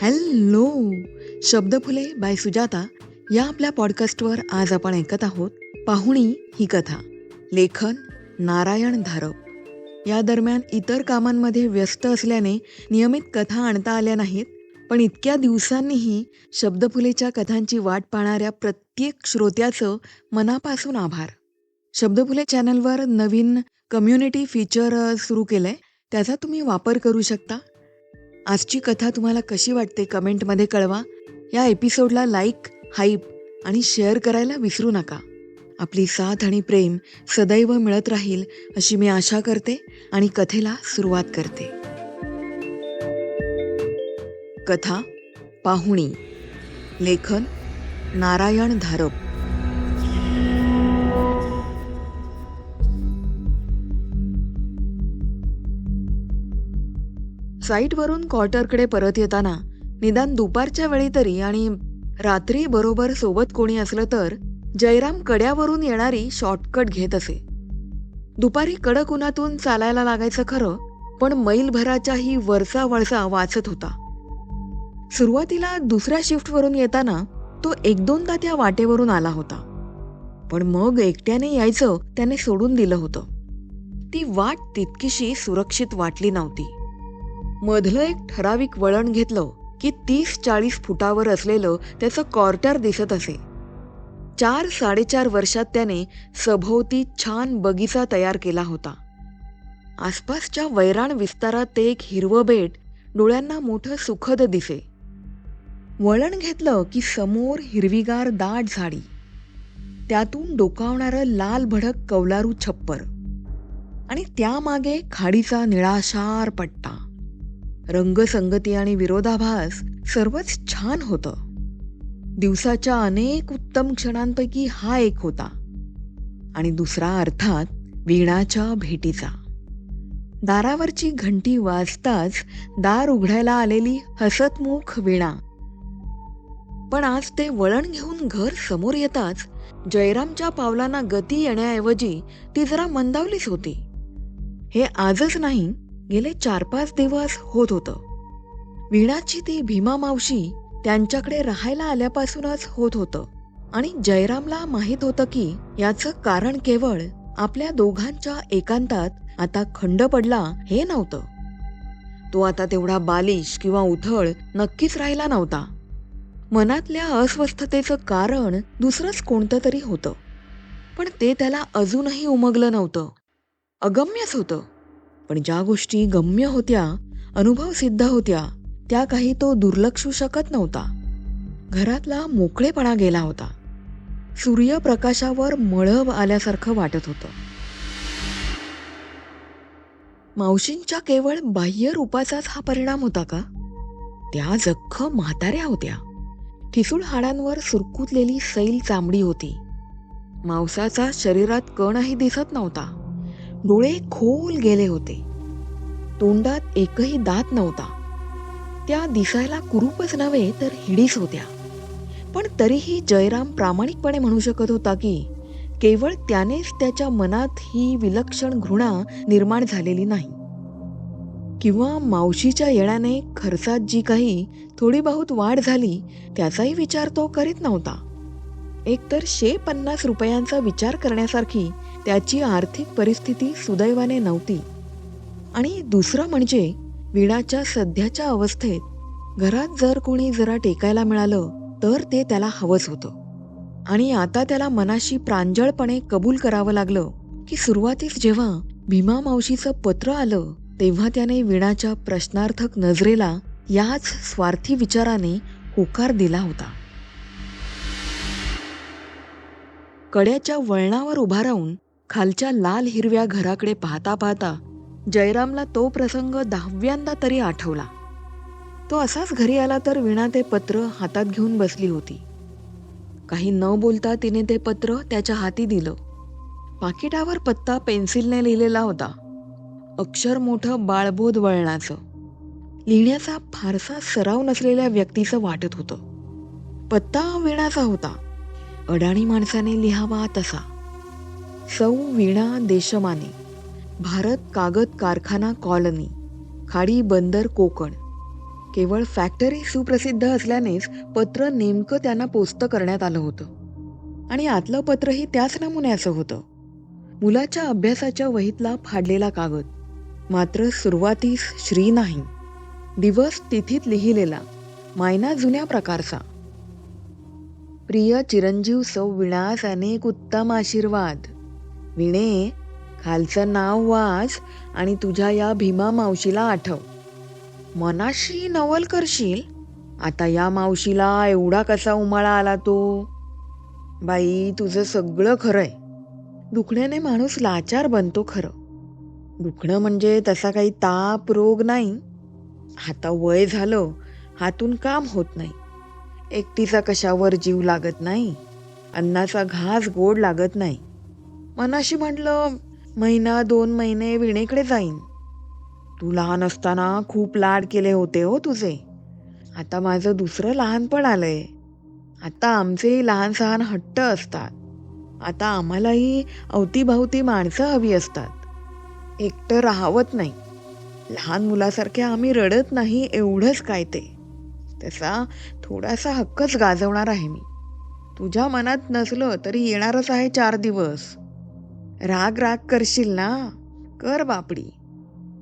Hello. Shabdphule by Sujata या आपल्या पॉडकास्टवर आज आपण ऐकत आहोत पाहुणी ही कथा. लेखन नारायण धारप. या दरम्यान इतर कामांमध्ये व्यस्त असल्याने नियमित कथा आणता आल्या नाहीत, पण इतक्या दिवसांनीही शब्दफुलेच्या कथांची वाट पाहणाऱ्या प्रत्येक श्रोत्याचं मनापासून आभार. शब्दफुले चॅनलवर नवीन कम्युनिटी फीचर सुरू केलंय, त्याचा तुम्ही वापर करू शकता. आजची कथा तुम्हाला कशी वाटते कमेंटमध्ये कळवा. या एपिसोडला लाईक, हाईप आणि शेअर करायला विसरू नका. आपली साथ आणि प्रेम सदैव मिळत राहील अशी मी आशा करते आणि कथेला सुरुवात करते. कथा पाहुणी. लेखन नारायण धारप. साईटवरून क्वार्टरकडे परत येताना निदान दुपारच्या वेळी तरी आणि रात्री बरोबर सोबत कोणी असलं तर जयराम कड्यावरून येणारी शॉर्टकट घेत असे. दुपारी कडक उन्हातून चालायला लागायचं खरं, पण मैलभराच्याही वरचा वळसा वाचत होता. सुरुवातीला दुसऱ्या शिफ्टवरून येताना तो एक दोनदा त्या वाटेवरून आला होता, पण मग एकट्याने यायचं त्याने सोडून दिलं होतं. ती वाट तितकीशी सुरक्षित वाटली नव्हती. मधलं एक ठराविक वळण घेतलं की 30-40 फुटावर असलेलं त्याचं क्वार्टर दिसत असे. 4-4.5 वर्षात त्याने सभोवती छान बगीचा तयार केला होता. आसपासच्या वैराण विस्तारात ते एक हिरवं बेट डोळ्यांना मोठं सुखद दिसे. वळण घेतलं की समोर हिरवीगार दाट झाडी, त्यातून डोकावणारं लाल भडक कौलारू छप्पर आणि त्यामागे खाडीचा निळाशार पट्टा. रंगसंगती आणि विरोधाभास सर्वच छान होतं. दिवसाच्या अनेक उत्तम क्षणांपैकी हा एक होता, आणि दुसरा अर्थात वीणाच्या भेटीचा. दारावरची घंटी वाजताच दार उघडायला आलेली हसतमुख वीणा. पण आज ते वळण घेऊन घर समोर येताच जयरामच्या पावलांना गती येण्याऐवजी ती जरा मंदावलीच होती. हे आजच नाही, गेले 4-5 दिवस होत होतं. वीणाची ती भीमा मावशी त्यांच्याकडे राहायला आल्यापासूनच होत होतं, आणि जयरामला माहीत होतं की याचं कारण केवळ आपल्या दोघांच्या एकांतात आता खंड पडला हे नव्हतं. तो आता तेवढा बालिश किंवा उथळ नक्कीच राहिला नव्हता. मनातल्या अस्वस्थतेचं कारण दुसरंच कोणतं तरी होतं, पण ते त्याला अजूनही उमगलं नव्हतं. अगम्यच होतं. पण ज्या गोष्टी गम्य होत्या, अनुभव सिद्ध होत्या, त्या काही तो दुर्लक्षू शकत नव्हता. घरातला मोकळेपणा गेला होता. सूर्यप्रकाशावर मळभ आल्यासारखं वाटत होतं. मावशींच्या केवळ बाह्य रूपाचाच हा परिणाम होता का? त्या जख्ख म्हाताऱ्या होत्या. ठिसूळ हाडांवर सुरकुतलेली सैल चामडी होती. मावसाचा शरीरात कणही दिसत नव्हता. डोळे खोल गेले होते. तोंडात एकही दात नव्हता. त्या दिसायला कुरूपच नव्हे तर हिडीच होत्या. पण तरीही जयराम प्रामाणिकपणे म्हणू शकत होता की केवळ त्यानेच त्याच्या मनात ही विलक्षण घृणा निर्माण झालेली नाही, किंवा मावशीच्या येण्याने खर्चात जी काही थोडी बहुत वाढ झाली त्याचाही विचार तो करीत नव्हता. एकतर 150 रुपयांचा विचार करण्यासारखी त्याची आर्थिक परिस्थिती सुदैवाने नव्हती, आणि दुसरं म्हणजे वीणाच्या सध्याच्या अवस्थेत घरात जर कोणी जरा टेकायला मिळालं तर ते त्याला हवंच होतं. आणि आता त्याला मनाशी प्रांजळपणे कबूल करावं लागलं की सुरुवातीस जेव्हा भीमा मावशीचं पत्र आलं तेव्हा त्याने वीणाच्या प्रश्नार्थक नजरेला याच स्वार्थी विचाराने होकार दिला होता. कड्याच्या वळणावर उभा राहून खालच्या लाल हिरव्या घराकडे पाहता पाहता जयरामला तो प्रसंग 10व्यांदा तरी आठवला. तो असाच घरी आला तर वीणा ते पत्र हातात घेऊन बसली होती. काही न बोलता तिने ते पत्र त्याच्या हाती दिलं. पाकिटावर पत्ता पेन्सिलने लिहिलेला होता. अक्षर मोठं बाळबोध वळणाचं. लिहिण्याचा फारसा सराव नसलेल्या व्यक्तीचं वाटत होतं. पत्ता वीणाचा होता, अडाणी माणसाने लिहावा तसा. सौ वीणा देशमाने, भारत कागद कारखाना कॉलनी, खाडी बंदर कोकण. केवळ फॅक्टरी सुप्रसिद्ध असल्यानेच पत्र नेमकं त्यांना पोस्ट करण्यात आलं होतं. आणि आतलं पत्रही त्याच नमुन्याचं होतं. मुलाच्या अभ्यासाच्या वहीतला फाडलेला कागद. मात्र सुरुवातीस श्री नाही. दिवस तिथीत लिहिलेला, मायना जुन्या प्रकारचा. प्रिय चिरंजीव सौ विणास अनेक उत्तम आशीर्वाद. विणे, खालचं नाव वाच आणि तुझ्या या भीमा मावशीला आठव. मनाशी नवल करशील. आता या मावशीला एवढा कसा उमाळा आला तो. बाई, तुझं सगळं खरंय. दुखण्याने माणूस लाचार बनतो खरं. दुखणं म्हणजे तसा काही ताप रोग नाही. आता वय झालं, हातून काम होत नाही. एकटीचा कशावर जीव लागत नाही. अन्नाचा घास गोड लागत नाही. मनाशी म्हटलं, महिना 2 महिने विणेकडे जाईन. तू लहान असताना खूप लाड केले होते हो तुझे. आता माझं दुसरं लहानपण आलंय. आता आमचेही लहान सहान हट्ट असतात. आता आम्हालाही अवतीभवती माणसं हवी असतात. एकटं राहावत नाही. लहान मुलासारखे आम्ही रडत नाही, एवढंच काय ते. तसा थोडासा हक्कच गाजवणार आहे मी. तुझ्या मनात नसलं तरी येणारच आहे 4 दिवस. राग करशील ना, कर बापडी.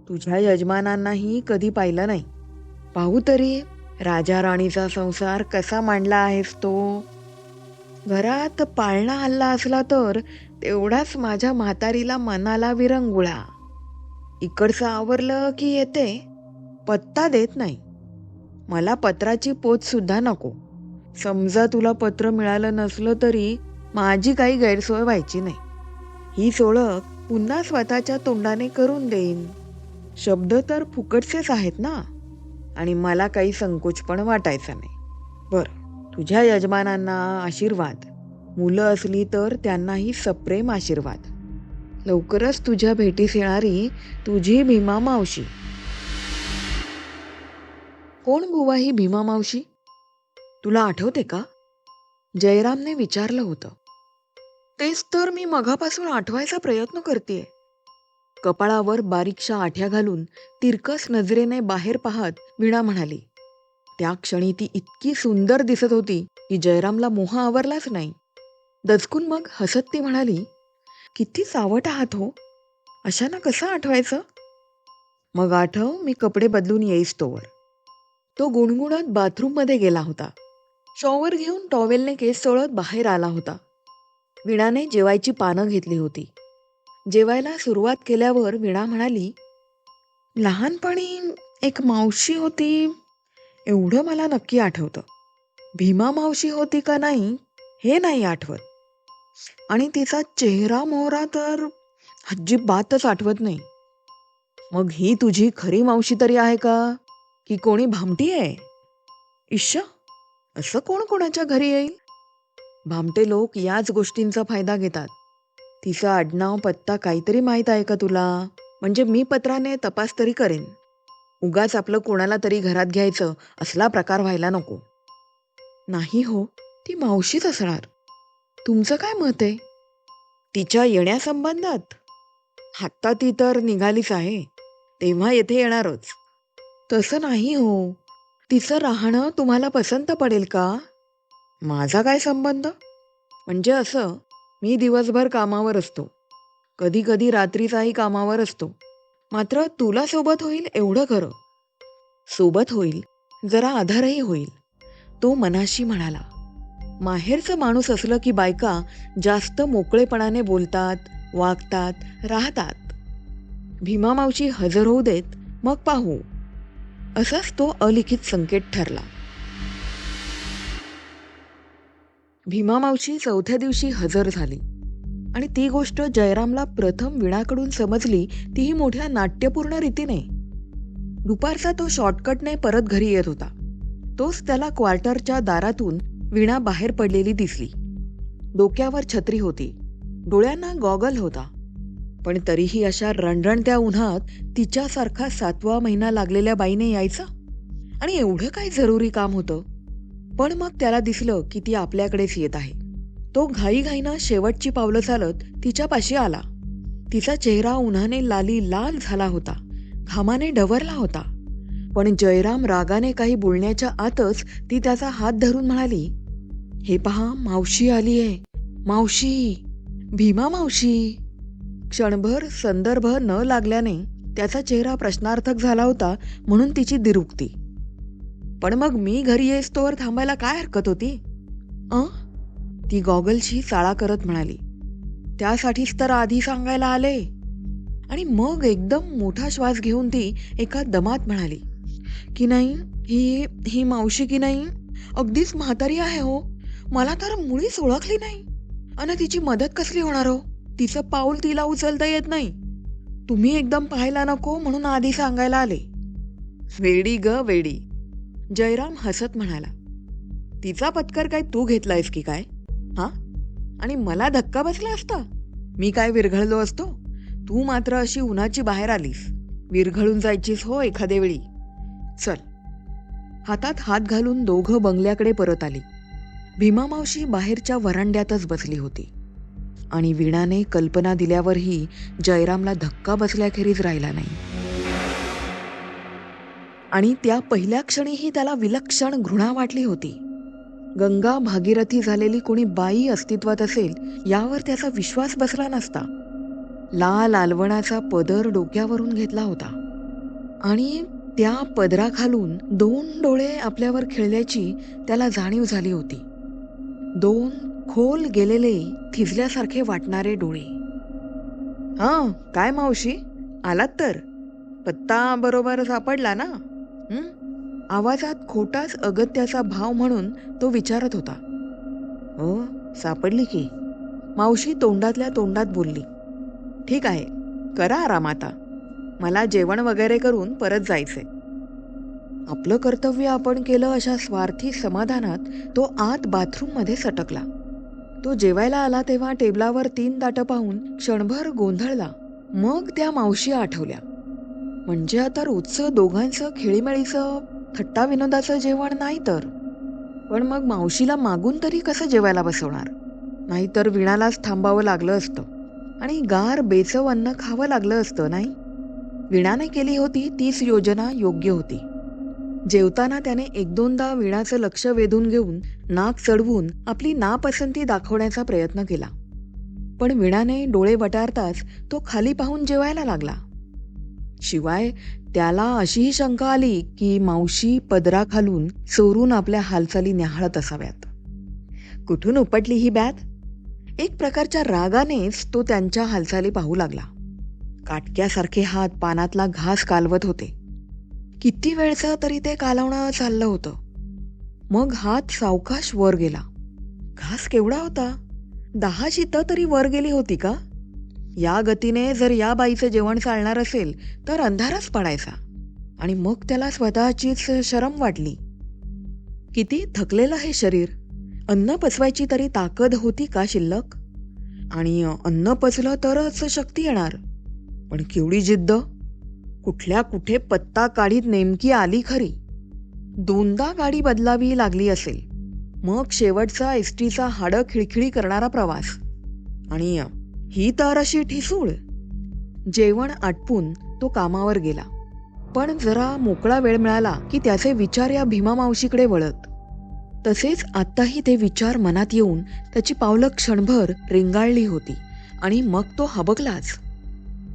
तुझ्या यजमानांनाही कधी पाहिलं नाही. पाहू तरी राजा राणीचा संसार कसा मांडला आहेस तो. घरात पाळणा हल्ला असला तर तेवढाच माझ्या म्हातारीला मनाला विरंगुळा. इकडचं आवरलं की येते, पत्ता देत नाही. मला पत्राची पोच सुद्धा नको. समजा तुला पत्र मिळालं नसलं तरी माझी काही गैरसोय व्हायची नाही. हीच ओळख पुन्हा स्वतःच्या तोंडाने करून देईन. शब्द तर फुकटचेच आहेत ना, आणि मला काही संकोच पण वाटायचा नाही. बरं, तुझ्या यजमानांना आशीर्वाद. मुलं असली तर त्यांनाही सप्रेम आशीर्वाद. लवकरच तुझ्या भेटीस येणारी तुझी भीमा मावशी. कोण बुवा ही भीमा मावशी? तुला आठवते का? जयरामने विचारलं होतं. तेच तर मी मघापासून आठवायचा प्रयत्न करतेय. कपाळावर बारीकशा आठ्या घालून तिरकस नजरेने बाहेर पाहत वीणा म्हणाली. त्या क्षणी ती इतकी सुंदर दिसत होती की जयरामला मोह आवरलाच नाही. दचकून मग हसत ती म्हणाली, किती सावट आहात हो. अशानं कसं आठवायचं? मग आठव, मी कपडे बदलून येईस तोवर. तो गुणगुणत बाथरूममध्ये गेला होता. शॉवर घेऊन टॉवेलने केस चोळत बाहेर आला होता. वीणाने जेवायची पानं घेतली होती. जेवायला सुरुवात केल्यावर वीणा म्हणाली, लहानपणी एक मावशी होती, एवढं मला नक्की आठवतं. भीमा मावशी होती का नाही हे नाही आठवत. आणि तिचा चेहरा मोहरा तर अजिबातच आठवत नाही. मग ही तुझी खरी मावशी तरी आहे का, की कोणी भामटी आहे? इश्श, असं कोण कोणाच्या घरी येईल? भामटे लोक याच गोष्टींचा फायदा घेतात. तिचा आडनाव पत्ता काहीतरी माहीत आहे का तुला? म्हणजे मी पत्राने तपास तरी करेन. उगाच आपलं कोणाला तरी घरात घ्यायचं असला प्रकार व्हायला नको. नाही हो, ती मावशीच असणार. तुमचं काय मत आहे? तिच्या येण्यासंबंधात? आत्ता ती तर निघालीच आहे, तेव्हा येथे येणारच. तसं नाही हो. तिचं राहणं तुम्हाला पसंत पडेल का? माझा काय संबंध? म्हणजे असं, मी दिवसभर कामावर असतो, कधी कधी रात्रीचाही कामावर असतो. मात्र तुला सोबत होईल एवढं खरं. सोबत होईल, जरा आधारही होईल. तो मनाशी म्हणाला. माहेरचं माणूस असलं की बायका जास्त मोकळेपणाने बोलतात, वागतात, राहतात. भीमा मावशी हजर होऊ देत, मग पाहू. असाच तो अलिखित संकेत ठरला. भीमा मावशी 4थ्या दिवशी हजर झाली. आणि ती गोष्ट जयरामला प्रथम वीणाकडून समजली, तीही मोठ्या नाट्यपूर्ण रीतीने. दुपारचा तो शॉर्टकटने परत घरी येत होता. तोच त्याला क्वार्टरच्या दारातून वीणा बाहेर पडलेली दिसली. डोक्यावर छत्री होती, डोळ्यांना गॉगल होता. पण तरीही अशा रणरणत्या उन्हात तिच्यासारखा 7वा महिना लागलेल्या बाईने यायचं? आणि एवढं काय जरुरी काम होतं? पण मग त्याला दिसलं की ती आपल्याकडेच येत आहे. तो घाईघाईनं शेवटची पावलं चालत तिच्यापाशी आला. तिचा चेहरा उन्हाने लाली लाल झाला होता, घामाने डवरला होता. पण जयराम रागाने काही बोलण्याच्या आतच ती त्याचा हात धरून म्हणाली, हे पहा, मावशी आलीये, मावशी, भीमा मावशी. क्षणभर संदर्भ न लागल्याने त्याचा चेहरा प्रश्नार्थक झाला होता, म्हणून तिची दिरुक्ती. पण मग मी घरी येईस्तोवर थांबायला काय हरकत होती? ती गॉगलशी चाळा करत म्हणाली. त्यासाठीच तर आधी सांगायला आले. आणि मग एकदम मोठा श्वास घेऊन ती एका दमात म्हणाली, की नाही, ही मावशी की नाही अगदीच म्हातारी आहे हो. मला तर मुळीच ओळखली नाही. आणि तिची मदत कसली होणार हो? तिचं पाऊल तिला उचलता येत नाही. तुम्ही एकदम पाहायला नको म्हणून आधी सांगायला आले. वेडी ग वेडी, जयराम हसत म्हणाला. तिचा पत्कर काय तू घेतलायस की काय? हा, आणि मला धक्का बसला असता? मी काय विरघळलो असतो? तू मात्र अशी उन्हाची बाहेर आलीस. विरघळून जायचीस हो एखाद्या वेळी. चल. हातात हात घालून दोघं बंगल्याकडे परत आली. भीमा मावशी बाहेरच्या वरांड्यातच बसली होती. आणि वीणाने कल्पना दिल्यावरही जयरामला धक्का बसल्याखेरीज राहिला नाही. आणि त्या पहिल्या क्षणीही त्याला विलक्षण घृणा वाटली होती. गंगा भागीरथी झालेली कोणी बाई अस्तित्वात असेल यावर त्याचा विश्वास बसला नसता. लाल आलवणाचा पदर डोक्यावरून घेतला होता आणि त्या पदराखालून 2 डोळे आपल्यावर खेळल्याची त्याला जाणीव झाली होती. 2 खोल गेलेले, थिजल्यासारखे वाटणारे डोळे. काय मावशी, आलात तर? पत्ता बरोबर सापडला ना? आवाजात खोटाच अगत्याचा भाव म्हणून तो विचारत होता. हो, सापडली की, मावशी तोंडातल्या तोंडात बोलली. ठीक आहे, करा आराम आता. मला जेवण वगैरे करून परत जायचंय. आपलं कर्तव्य आपण केलं अशा स्वार्थी समाधानात तो आत बाथरूममध्ये सटकला. तो जेवायला आला तेव्हा टेबलावर 3 ताटं पाहून क्षणभर गोंधळला. मग त्या मावशी आठवल्या. म्हणजे आता रोजचं दोघांचं खेळीमेळीचं थट्टा विनोदाचं जेवण नाही तर. पण मग मावशीला मागून तरी कसं जेवायला बसवणार? नाहीतर वीणालाच थांबावं लागलं असतं आणि गार बेचव अन्न खावं लागलं असतं, नाही? वीणाने केली होती तीच योजना योग्य होती. जेवताना त्याने 1-2दा वीणाचं लक्ष वेधून घेऊन नाक चढवून आपली नापसंती दाखवण्याचा प्रयत्न केला. पण वीणाने डोळे वटारताच तो खाली पाहून जेवायला लागला. शिवाय त्याला अशीही शंका आली की मावशी पदराखालून चोरून आपल्या हालचाली न्याहाळत असाव्यात. कुठून उपटली ही बॅत? एक प्रकारच्या रागानेच तो त्यांच्या हालचाली पाहू लागला. काटक्यासारखे हात पानातला घास कालवत होते. किती वेळचं तरी ते कालवणं चाललं होतं. मग हात सावकाश वर गेला. घास केवढा होता? 10 शितं तरी वर गेली होती का? या गतीने जर या बाईचं जेवण चालणार असेल तर अंधारच पडायचा. आणि मग त्याला स्वतःचीच शरम वाटली. किती थकलेलं हे शरीर. अन्न पचवायची तरी ताकद होती का शिल्लक? आणि अन्न पचलं तरच शक्ती येणार. पण केवढी जिद्द! कुठल्या कुठे पत्ता काढीत नेमकी आली खरी. 2दा गाडी बदलावी लागली असेल. मग शेवटचा एसटीचा हाडं खिळखिळी करणारा प्रवास. आणि ही तर अशी ठिसूळ. जेवण आटपून तो कामावर गेला. पण जरा मोकळा वेळ मिळाला की त्याचे विचार या भीमा मावशीकडे वळत. तसेच आत्ताही ते विचार मनात येऊन त्याची पावलं क्षणभर रेंगाळली होती. आणि मग तो हबकलाच.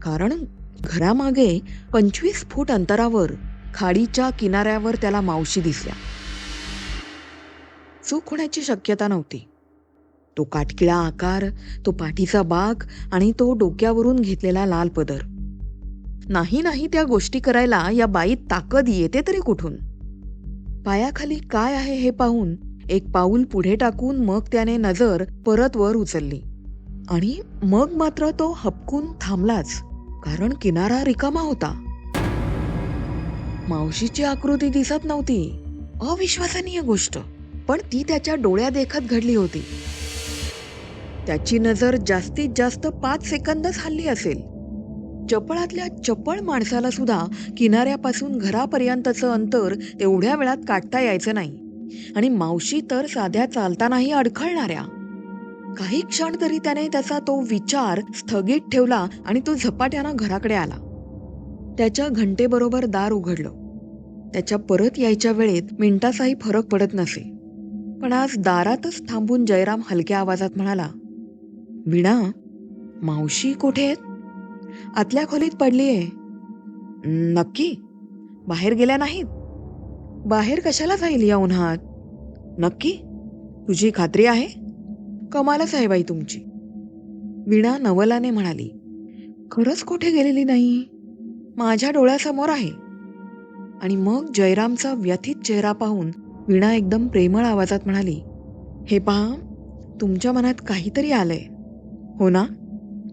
कारण घरामागे 25 फूट अंतरावर खाडीच्या किनाऱ्यावर त्याला मावशी दिसल्या. चूक होण्याची शक्यता नव्हती. तो काटकिळा आकार, तो पाठीचा बाक आणि तो डोक्यावरून घेतलेला लाल पदर. नाही त्या गोष्टी करायला या बाईत ताकद येते तरी कुठून? पायाखाली काय आहे हे पाहून एक पाऊल पुढे टाकून मग त्याने नजर परत वर उचलली. आणि मग मात्र तो हबकून थांबलाच, कारण किनारा रिकामा होता. मावशीची आकृती दिसत नव्हती. अविश्वसनीय गोष्ट, पण ती त्याच्या डोळ्यादेखत घडली होती. त्याची नजर जास्तीत जास्त 5 सेकंदच हलली असेल. चपळातल्या चपळ माणसाला सुद्धा किनाऱ्यापासून घरापर्यंतचं अंतर तेवढ्या वेळात काढता यायचं नाही. आणि मावशी तर साध्या चालतानाही अडखळणाऱ्या. काही क्षण तरी त्याने त्याचा तो विचार स्थगित ठेवला आणि तो झपाट्यानं घराकडे आला. त्याच्या घंटेबरोबर दार उघडलं. त्याच्या परत यायच्या वेळेत मिनिटाचाही फरक पडत नसे. पण आज दारातच थांबून जयराम हलक्या आवाजात म्हणाला, "वीणा, मावशी कुठे आहेत?" "आतल्या खोलीत पडलीये." "नक्की? बाहेर गेल्या नाहीत?" "बाहेर कशाला जाईल या उन्हात?" "नक्की? तुझी खात्री आहे?" "कमालच आहे बाई तुमची." वीणा नवलाने म्हणाली, "खरंच कुठे गेलेली नाही, माझ्या डोळ्यासमोर आहे." आणि मग जयरामचा व्यथित चेहरा पाहून वीणा एकदम प्रेमळ आवाजात म्हणाली, "हे पहा, तुमच्या मनात काहीतरी आलंय, हो ना?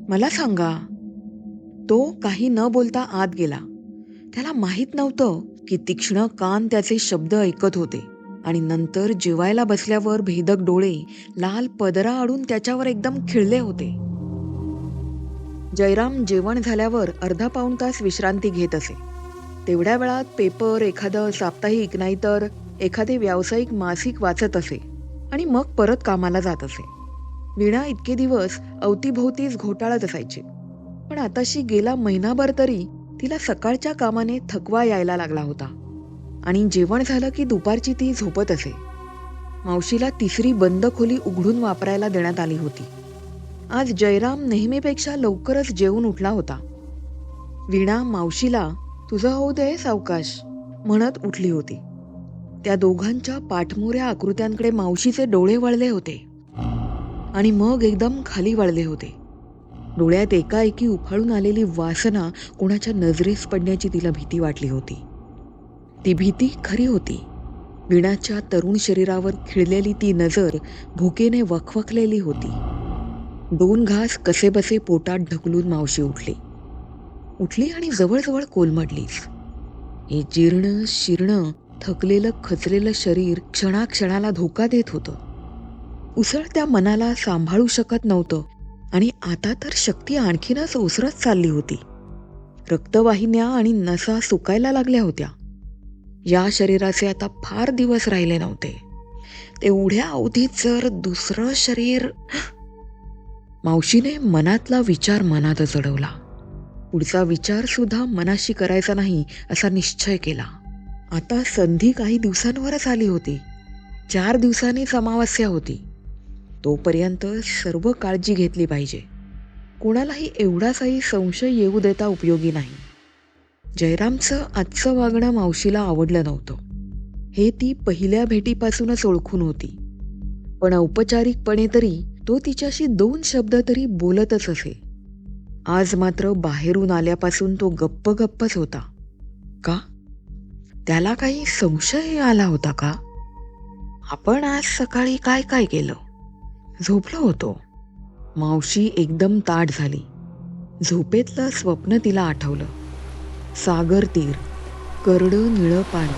मला सांगा." तो काही न बोलता आत गेला. त्याला माहीत नव्हतं की तीक्ष्ण कान त्याचे शब्द ऐकत होते. आणि नंतर जेवायला बसल्यावर भेदक डोळे लाल पदरा आडून त्याच्यावर एकदम खिळले होते. जयराम जेवण झाल्यावर अर्धा पाऊण तास विश्रांती घेत असे. तेवढ्या वेळात पेपर, एखादं साप्ताहिक नाहीतर एखादे व्यावसायिक मासिक वाचत असे आणि मग परत कामाला जात असे. वीणा इतके दिवस अवतीभोवतीच घोटाळत असायची. पण आताशी गेला महिनाभर तरी तिला सकाळच्या कामाने थकवा यायला लागला होता. आणि जेवण झालं की दुपारची ती झोपत असे. मावशीला तिसरी बंद खोली उघडून वापरायला देण्यात आली होती. आज जयराम नेहमीपेक्षा लवकरच जेवून उठला होता. वीणा मावशीला "तुझं होऊ दे सावकाश" म्हणत उठली होती. त्या दोघांच्या पाठमोऱ्या आकृत्यांकडे मावशीचे डोळे वळले होते आणि मग एकदम खाली वळले होते. डोळ्यात एकाएकी उफाळून आलेली वासना कोणाच्या नजरेस पडण्याची तिला भीती वाटली होती. ती भीती खरी होती. वीणाच्या तरुण शरीरावर खिळलेली ती नजर भुकेने वखवखलेली होती. 2 घास कसेबसे पोटात ढकलून मावशी उठली आणि जवळजवळ कोलमडलीच. हे जीर्ण शीर्ण थकलेलं खचलेलं शरीर क्षणाक्षणाला धोका देत होतं. उसळत्या मनाला सांभाळू शकत नव्हतं आणि आता तर शक्ती आणखीनच ओसरत चालली होती. रक्तवाहिन्या आणि नसा सुकायला लागल्या होत्या. या शरीराचे आता फार दिवस राहिले नव्हते. तेवढ्या अवधीत जर दुसरं शरीर... मावशीने मनातला विचार मनात चढवला. पुढचा विचार सुद्धा मनाशी करायचा नाही असा निश्चय केला. आता संधी काही दिवसांवरच आली होती. 4 दिवसांनीच अमावास्या होती. तोपर्यंत सर्व काळजी घेतली पाहिजे. कोणालाही एवढाचाही संशय येऊ देता उपयोगी नाही. जयरामचं आजचं वागणं मावशीला आवडलं नव्हतं. हे ती पहिल्या भेटीपासूनच ओळखून होती. पण औपचारिकपणे तरी तो तिच्याशी 2 शब्द तरी बोलतच असे. आज मात्र बाहेरून आल्यापासून तो गप्पच होता. का? त्याला काही संशय आला होता का? आपण आज सकाळी काय काय केलं? झोपलो होतो. मावशी एकदम ताठ झाली. झोपेतलं स्वप्न तिला आठवलं. सागर तीर, करडं निळं पाणी.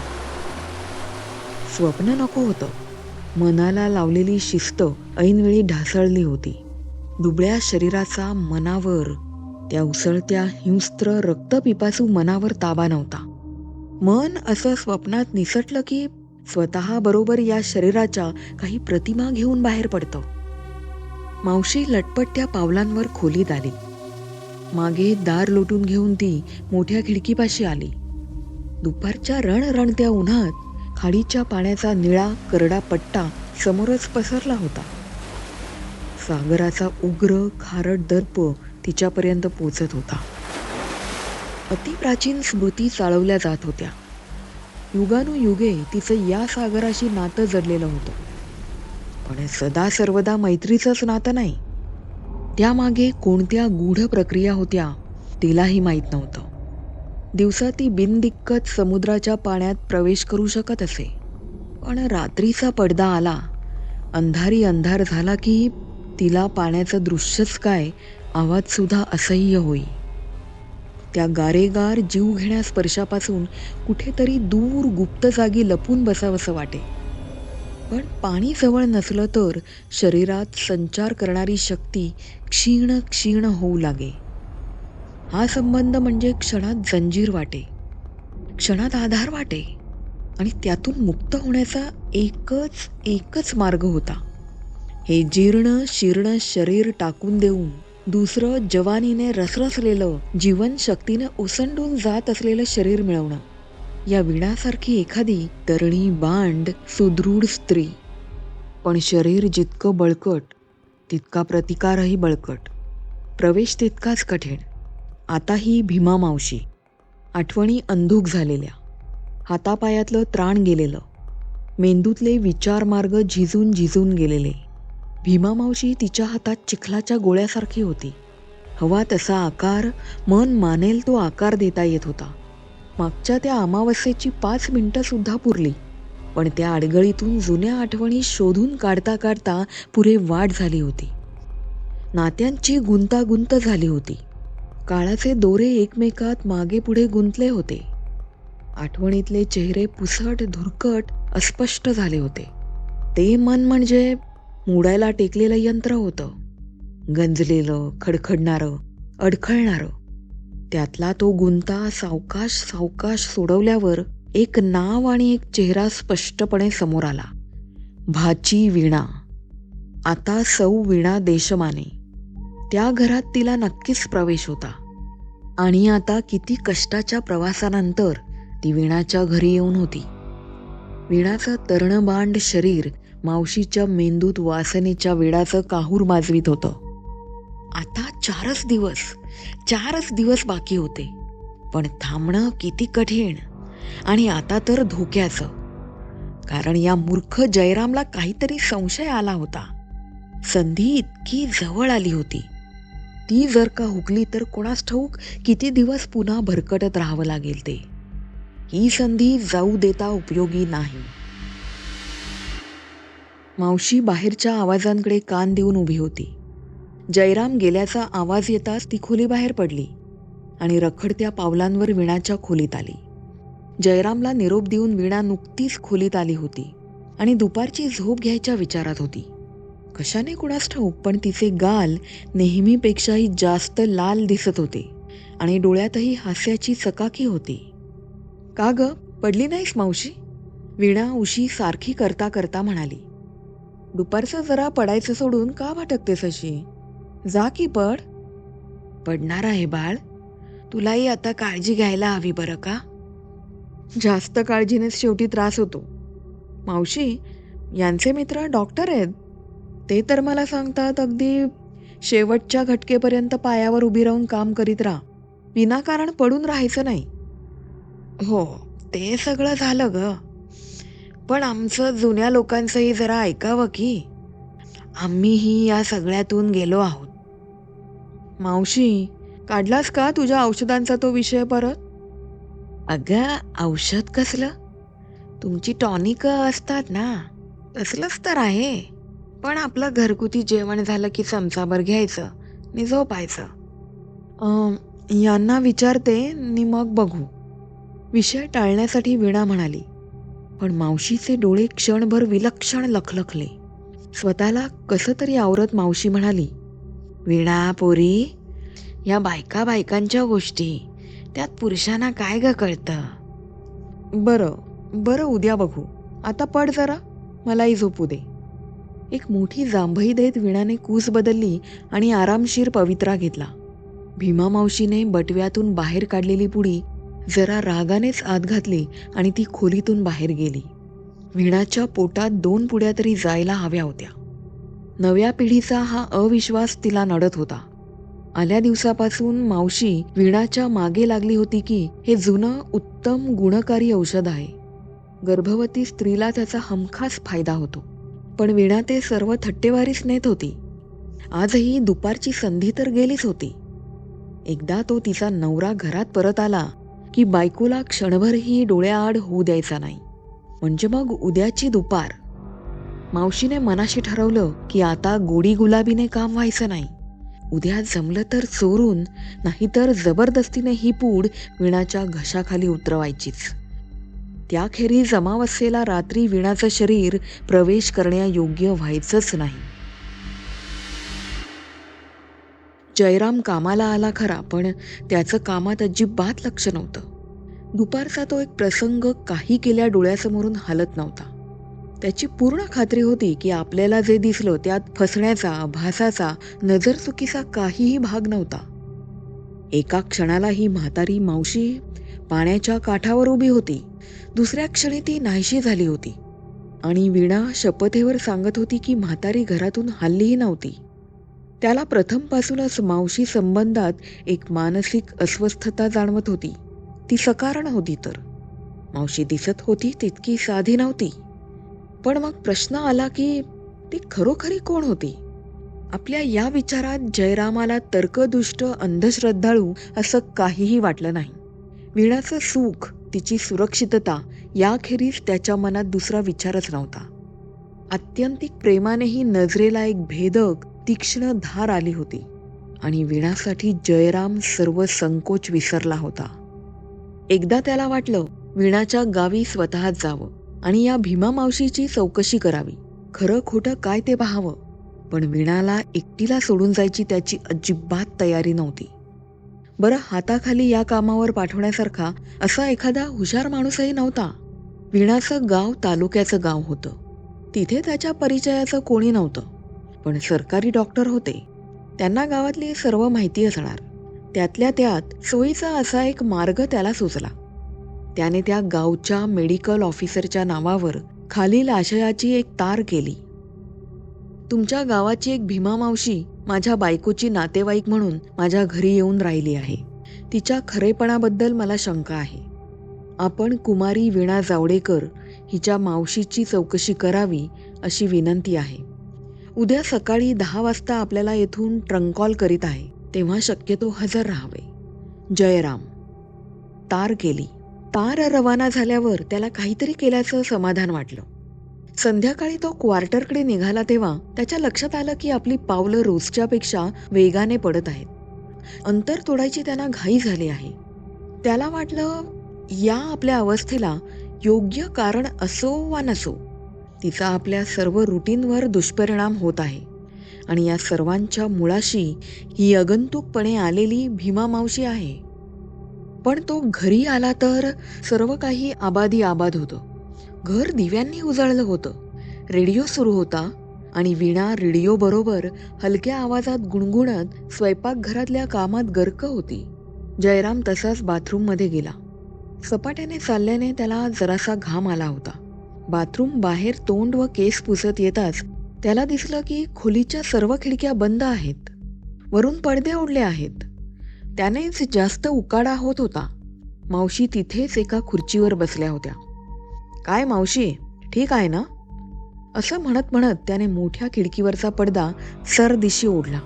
स्वप्न नको होतं. मनाला लावलेली शिस्त ऐनवेळी ढासळली होती. दुबळ्या शरीराचा मनावर, त्या उसळत्या हिंस्त्र रक्तपिपासू मनावर ताबा नव्हता. मन असं स्वप्नात निसटलं की स्वतः बरोबर या शरीराच्या काही प्रतिमा घेऊन बाहेर पडतं. मावशी लटपटत्या पावलांवर खोलीत आली. मागे दार लोटून घेऊन ती मोठ्या खिडकीपाशी आली. दुपारच्या रणरणत्या उन्हात खाडीच्या पाण्याचा निळा करडा पट्टा समोरच पसरला होता. सागराचा उग्र खारट दर्प तिच्यापर्यंत पोचत होता. अतिप्राचीन स्मृती चाळवल्या जात होत्या. युगानुयुगे तिचं या सागराशी नातं जडलेलं होतं. पण सदा सर्वदा मैत्रीचंच नातं नाही. त्यामागे कोणत्या गूढ प्रक्रिया होत्या तिलाही माहीत नव्हतं. दिवसा ती बिनदिक्कत समुद्राच्या पाण्यात प्रवेश करू शकत असे. पण रात्रीचा पडदा आला, अंधारी अंधार झाला की तिला पाण्याचं दृश्यच काय, आवाज सुद्धा असह्य होई. त्या गारेगार जीव घेण्या स्पर्शापासून कुठेतरी दूर गुप्त जागी लपून बसावंसं वाटे. पण पाणी जवळ नसलं तर शरीरात संचार करणारी शक्ती क्षीण क्षीण होऊ लागे. हा संबंध म्हणजे क्षणात जंजीर वाटे, क्षणात आधार वाटे आणि त्यातून मुक्त होण्याचा एकच मार्ग होता. हे जीर्ण शीर्ण शरीर टाकून देऊन दुसरं जवानीने रसरसलेलं, जीवनशक्तीने ओसंडून जात असलेलं शरीर मिळवणं. या वीणासारखी एखादी तरणी बांड सुदृढ स्त्री, पण शरीर जितकं बळकट तितका प्रतिकारही बळकट, प्रवेश तितकाच कठीण. आता ही भीमा मावशी, आठवणी अंधुक झालेल्या, हातापायातलं त्राण गेलेलं, मेंदूतले विचार मार्ग झिजून झिजून गेलेले. भीमा मावशी तिच्या हातात चिखलाच्या गोळ्यासारखी होती. हवा तसा आकार, मन मानेल तो आकार देता येत होता. मागच्या त्या अमावस्येची 5 मिनिटं सुद्धा पुरली, पण त्या अडगळीतून जुन्या आठवणी शोधून काढता काढता पुरे वाट झाली होती. नात्यांची गुंतागुंत झाली होती. काळाचे दोरे एकमेकात मागे पुढे गुंतले होते. आठवणीतले चेहरे पुसट, धुरकट, अस्पष्ट झाले होते. ते मन म्हणजे मोडायला टेकलेलं यंत्र होतं, गंजलेलं, खडखडणारं, अडखळणारं. त्यातला तो गुंता सावकाश सावकाश सोडवल्यावर एक नाव आणि एक चेहरा स्पष्टपणे समोर आला. भाची वीणा. आता सौ वीणा देशमाने. त्या घरात तिला नक्कीच प्रवेश होता. आणि आता किती कष्टाच्या प्रवासानंतर ती वीणाच्या घरी येऊन होती. वीणाचं तरणबांड शरीर मावशीच्या मेंदूत वासनेच्या वेडाचं काहूर माजवीत होतं. आता 4च दिवस बाकी होते, पण थांबणं किती कठीण. आणि आता तर धोक्याचं, कारण या मूर्ख जयरामला काहीतरी संशय आला होता. संधी इतकी जवळ आली होती. ती जर का हुकली तर कोणास ठाऊक किती दिवस पुन्हा भरकटत राहावं लागेल ते. ही संधी जाऊ देता उपयोगी नाही. मावशी बाहेरच्या आवाजांकडे कान देऊन उभी होती. जयराम गेल्याचा आवाज येताच ती खोली बाहेर पडली आणि रखडत्या पावलांवर वीणाच्या खोलीत आली. जयरामला निरोप देऊन वीणा नुकतीच खोलीत आली होती आणि दुपारची झोप घ्यायच्या विचारात होती. कशाने कुणास ठाऊक, पण तिचे गाल नेहमीपेक्षाही जास्त लाल दिसत होते आणि डोळ्यातही हास्याची चकाकी होती. का ग, पडली नाहीस मावशी? वीणा उशी सारखी करता करता म्हणाली. दुपारचं जरा पडायचं सोडून का भटकतेस अशी? जा की पड. पडणार आहे बाळ, तुलाही आता काळजी घ्यायला हवी बरं का. जास्त काळजीनेच शेवटी त्रास होतो. मावशी, यांचे मित्र डॉक्टर आहेत. ते तर मला सांगतात अगदी शेवटच्या घटकेपर्यंत पायावर उभी राहून काम करीत राहा, विनाकारण पडून राहायचं नाही. हो, ते सगळं झालं ग, पण आमचं जुन्या लोकांचंही जरा ऐकावं की. आम्हीही या सगळ्यातून गेलो आहोत. मावशी, काढलास का तुझ्या औषधांचा तो विषय परत? अगं, औषध कसलं? तुमची टॉनिक असतात ना, तसलंच तर आहे. पण आपलं घरगुती जेवण झालं की चमचाभर घ्यायचं आणि झोपायचं. यांना विचारते आणि मग बघू. विषय टाळण्यासाठी वीणा म्हणाली. पण मावशीचे डोळे क्षणभर विलक्षण लखलखले. स्वतःला कसं तरी आवरत मावशी म्हणाली, वीणा पोरी, या बायकांच्या गोष्टी, त्यात पुरुषांना काय ग कळतं? बरं उद्या बघू. आता पड जरा, मलाही झोपू दे. एक मोठी जांभई देत वीणाने कूस बदलली आणि आरामशीर पवित्रा घेतला. भीमा मावशीने बटव्यातून बाहेर काढलेली पुडी जरा रागानेच आत घातली आणि ती खोलीतून बाहेर गेली. वीणाच्या पोटात 2 पुड्या तरी जायला हव्या होत्या. नव्या पिढीचा हा अविश्वास तिला नडत होता. आल्या दिवसापासून मावशी वीणाच्या मागे लागली होती की हे जुनं उत्तम गुणकारी औषध आहे. गर्भवती स्त्रीला त्याचा हमखास फायदा होतो. पण वीणा ते सर्व थट्टेवारीच नेत होती. आजही दुपारची संधी तर गेलीच होती. एकदा तो तिचा नवरा घरात परत आला की बायकोला क्षणभरही डोळ्याआड होऊ द्यायचा नाही. म्हणजे मग उद्याची दुपार. मावशीने मनाशी ठरवलं की आता गोडी गुलाबीने काम व्हायचं नाही. उद्या जमलं तर चोरून, नाहीतर जबरदस्तीने ही पूड वीणाच्या घशाखाली उतरवायचीच. त्याखेरीज अमावस्येला रात्री वीणाचं शरीर प्रवेश करण्यायोग्य व्हायचंच नाही. जयराम कामाला आला खरा, पण त्याचं कामात अजिबात लक्ष नव्हतं. दुपारचा तो एक प्रसंग काही केल्या डोळ्यासमोरून हलत नव्हता. त्याची पूर्ण खात्री होती की आपल्याला जे दिसलं त्यात फसण्याचा, भासाचा, नजरचुकीचा काहीही भाग नव्हता. एका क्षणाला ही म्हातारी मावशी पाण्याच्या काठावर उभी होती. दुसऱ्या क्षणी ती नाहीशी झाली होती आणि वीणा शपथेवर सांगत होती की म्हातारी घरातून हल्लीही नव्हती. त्याला प्रथमपासूनच मावशी संबंधात एक मानसिक अस्वस्थता जाणवत होती. ती सकारण होती तर मावशी दिसत होती तितकी साधी नव्हती. पण मग प्रश्न आला की ती खरोखरी कोण होती? आपल्या या विचारात जयरामाला तर्कदुष्ट अंधश्रद्धाळू असं काहीही वाटलं नाही. वीणाचं सुख, तिची सुरक्षितता याखेरीज त्याच्या मनात दुसरा विचारच नव्हता. आत्यंतिक प्रेमानेही नजरेला एक भेदक तीक्ष्ण धार आली होती आणि वीणासाठी जयराम सर्व संकोच विसरला होता. एकदा त्याला वाटलं वीणाच्या गावी स्वतःच जावं आणि या भीमा मावशीची चौकशी करावी. खरं खोटं काय ते पाहावं. पण वीणाला एकटीला सोडून जायची त्याची अजिबात तयारी नव्हती. बरं, हाताखाली या कामावर पाठवण्यासारखा असा एखादा हुशार माणूसही नव्हता. वीणाचं गाव तालुक्याचं गाव होतं. तिथे त्याच्या परिचयाचं कोणी नव्हतं. पण सरकारी डॉक्टर होते. त्यांना गावातली सर्व माहिती असणार. त्यातल्या त्यात सोयीचा असा एक मार्ग त्याला सुचला. त्याने त्या गावच्या मेडिकल ऑफिसरच्या नावावर खालील आशयाची एक तार केली. तुमच्या गावाची एक भीमा मावशी माझ्या बायकोची नातेवाईक म्हणून माझ्या घरी येऊन राहिली आहे. तिच्या खरेपणाबद्दल मला शंका आहे. आपण कुमारी वीणा जावडेकर हिच्या मावशीची चौकशी करावी अशी विनंती आहे. उद्या सकाळी 10 वाजता आपल्याला येथून ट्रंक कॉल करीत आहे, तेव्हा शक्यतो हजर राहावे. जयराम. तार केली. तार रवाना झाल्यावर त्याला काहीतरी केल्याचं समाधान वाटलं. संध्याकाळी तो क्वार्टरकडे निघाला तेव्हा त्याच्या लक्षात आलं की आपली पावलं रोजच्यापेक्षा वेगाने पडत आहेत. अंतर तोडायची त्यांना घाई झाली आहे. त्याला वाटलं या आपल्या अवस्थेला योग्य कारण असो वा नसो, तिचा आपल्या सर्व रुटीनवर दुष्परिणाम होत आहे आणि या सर्वांच्या मुळाशी ही आगंतुकपणे आलेली भीमा मावशी आहे. पण तो घरी आला तर सर्व काही आबादी आबाद होतं. घर दिव्यांनी उजळलं होतं. रेडिओ सुरू होता आणि वीणा रेडिओ बरोबर हलक्या आवाजात गुणगुणत स्वयंपाकघरातल्या कामात गर्क होती. जयराम तसाच बाथरूममध्ये गेला. सपाट्याने चालल्याने त्याला जरासा घाम आला होता. बाथरूम बाहेर तोंड व केस पुसत येताच त्याला दिसलं की खोलीच्या सर्व खिडक्या बंद आहेत. वरून पडदे ओढले आहेत. त्यानेच जास्त उकाडा होत होता. मावशी तिथेच एका खुर्चीवर बसल्या होत्या. काय मावशी, ठीक आहे ना? असं म्हणत म्हणत त्याने मोठ्या खिडकीवरचा पडदा सरदिशी ओढला.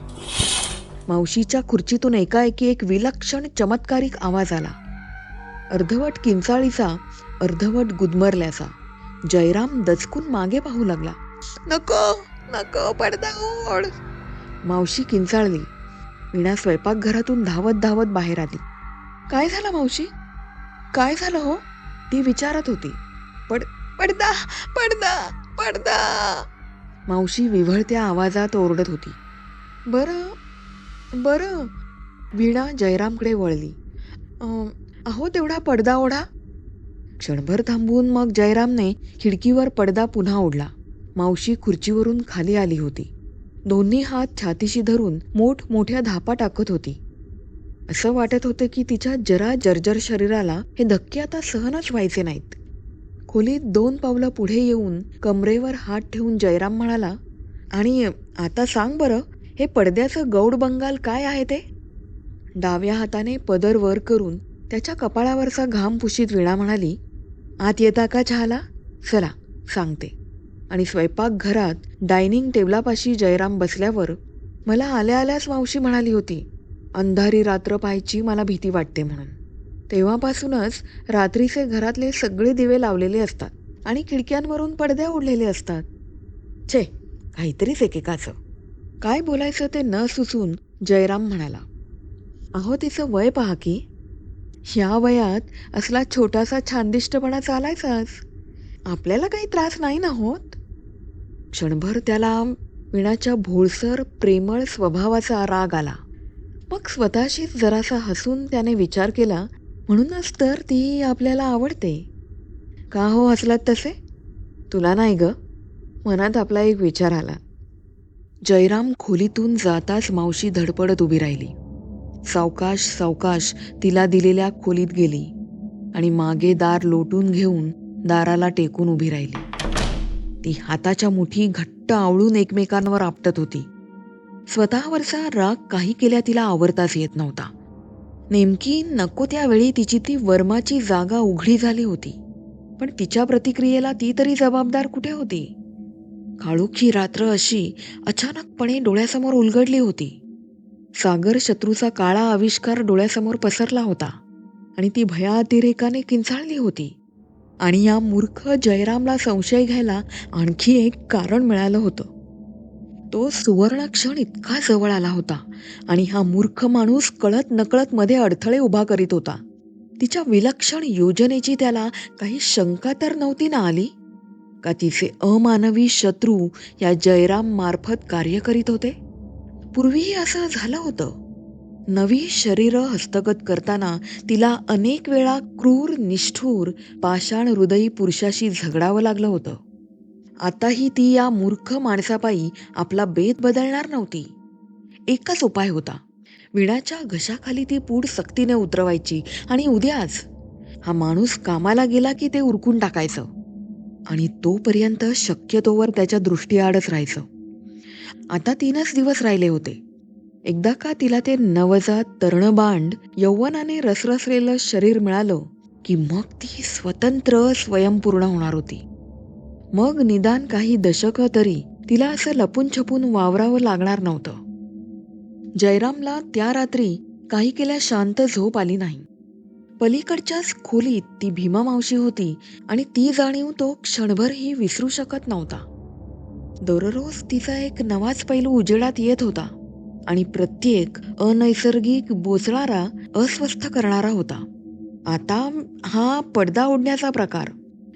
मावशीच्या खुर्चीतून एकाएकी एक विलक्षण चमत्कारिक आवाज आला. अर्धवट किंचाळीचा, अर्धवट गुदमरल्याचा. जयराम दचकून मागे पाहू लागला. नको नको, पडदा ओढ. मावशी किंचाळली. वीणा स्वयंपाकघरातून धावत धावत बाहेर आली. काय झालं मावशी? काय झालं हो? ती विचारत होती. पडदा पडदा पडदा, मावशी विव्हळत्या आवाजात ओरडत होती. बरं बरं. वीणा जयरामकडे वळली. अहो तेवढा पडदा ओढा. क्षणभर थांबून मग जयरामने खिडकीवर पडदा पुन्हा ओढला. मावशी खुर्चीवरून खाली आली होती. दोन्ही हात छातीशी धरून मोठमोठ्या धापा टाकत होती. असं वाटत होतं की तिच्या जरा जर्जर शरीराला हे धक्के आता सहनच व्हायचे नाहीत. खोलीत 2 पावलं पुढे येऊन कमरेवर हात ठेवून जयराम म्हणाला, आणि आता सांग बरं, हे पडद्याचं गौड बंगाल काय आहे ते? डाव्या हाताने पदर वर करून त्याच्या कपाळावरचा घाम पुशीत वीणा म्हणाली, आत येता का चहाला? चला सांगते. आणि स्वयंपाकघरात डायनिंग टेबलापाशी जयराम बसल्यावर मला आल्या आल्याच मावशी म्हणाली होती, अंधारी रात्र पाहायची मला भीती वाटते म्हणून. तेव्हापासूनच रात्रीचे घरातले सगळे दिवे लावलेले असतात आणि खिडक्यांवरून पडदे ओढलेले असतात. छे, काहीतरीच एकेकाचं. काय बोलायचं ते न सुचून जयराम म्हणाला, अहो तिचं वय पहा की. ह्या वयात असला छोटासा छानदिष्टपणा चालायचाच. आपल्याला काही त्रास नाही ना होत. क्षणभर त्याला वीणाच्या भोळसर प्रेमळ स्वभावाचा राग आला. मग स्वतःशीच जरासा हसून त्याने विचार केला, म्हणूनच तर ती आपल्याला आवडते. का हो हसलात तसे? तुला नाही ग. मनात आपला एक विचार आला. जयराम खोलीतून जाताच मावशी धडपडत उभी राहिली. सावकाश सावकाश तिला दिलेल्या खोलीत गेली. आणि मागे दार लोटून घेऊन दाराला टेकून उभी राहिली. ती हाताच्या मुठी घट्ट आवळून एकमेकांवर आपटत होती. स्वतःवरचा राग काही केल्या तिला आवरताच येत नव्हता. नेमकी नको त्यावेळी तिची ती वर्माची जागा उघडी झाली होती. पण तिच्या प्रतिक्रियेला ती तरी जबाबदार कुठे होती? काळोखी रात्र अशी अचानकपणे डोळ्यासमोर उलगडली होती. सागर शत्रूचा काळा आविष्कार डोळ्यासमोर पसरला होता आणि ती भयातिरेकाने किंचाळली होती. आणि या मूर्ख जयरामला संशय घ्यायला आणखी एक कारण मिळालं होतं. तो सुवर्ण क्षण इतका जवळ आला होता आणि हा मूर्ख माणूस कळत नकळत मध्ये अडथळे उभा करीत होता. तिच्या विलक्षण योजनेची त्याला काही शंका तर नव्हती ना आली? का तिचे अमानवी शत्रू या जयराम मार्फत कार्य करीत होते? पूर्वीही असं झालं होतं. नवी शरीरं हस्तगत करताना तिला अनेक वेळा क्रूर, निष्ठुर, पाषाण हृदयी पुरुषाशी झगडावं लागलं होतं. आताही ती या मूर्ख माणसापायी आपला बेत बदलणार नव्हती. एकच उपाय होता. विणाच्या घशाखाली ती पूड सक्तीने उतरवायची आणि उद्याच हा माणूस कामाला गेला की ते उरकून टाकायचं. आणि तोपर्यंत शक्यतोवर त्याच्या दृष्टीआडच राहायचं. आता 3च दिवस राहिले होते. एकदा का तिला ते नवजात तरणबांड यौवनाने रसरसलेलं शरीर मिळालं की मग ती स्वतंत्र, स्वयंपूर्ण होणार होती. मग निदान काही दशकं तरी तिला असं लपून छपून वावरावं लागणार नव्हतं. जयरामला त्या रात्री काही केल्या शांत झोप आली नाही. पलीकडच्याच खोलीत ती भीमा मावशी होती आणि ती जाणीव तो क्षणभरही विसरू शकत नव्हता. दररोज तिचा एक नवाच पैलू उजेडात येत होता आणि प्रत्येक अनैसर्गिक, बोचणारा, अस्वस्थ करणारा होता. आता हा पडदा ओढण्याचा प्रकार.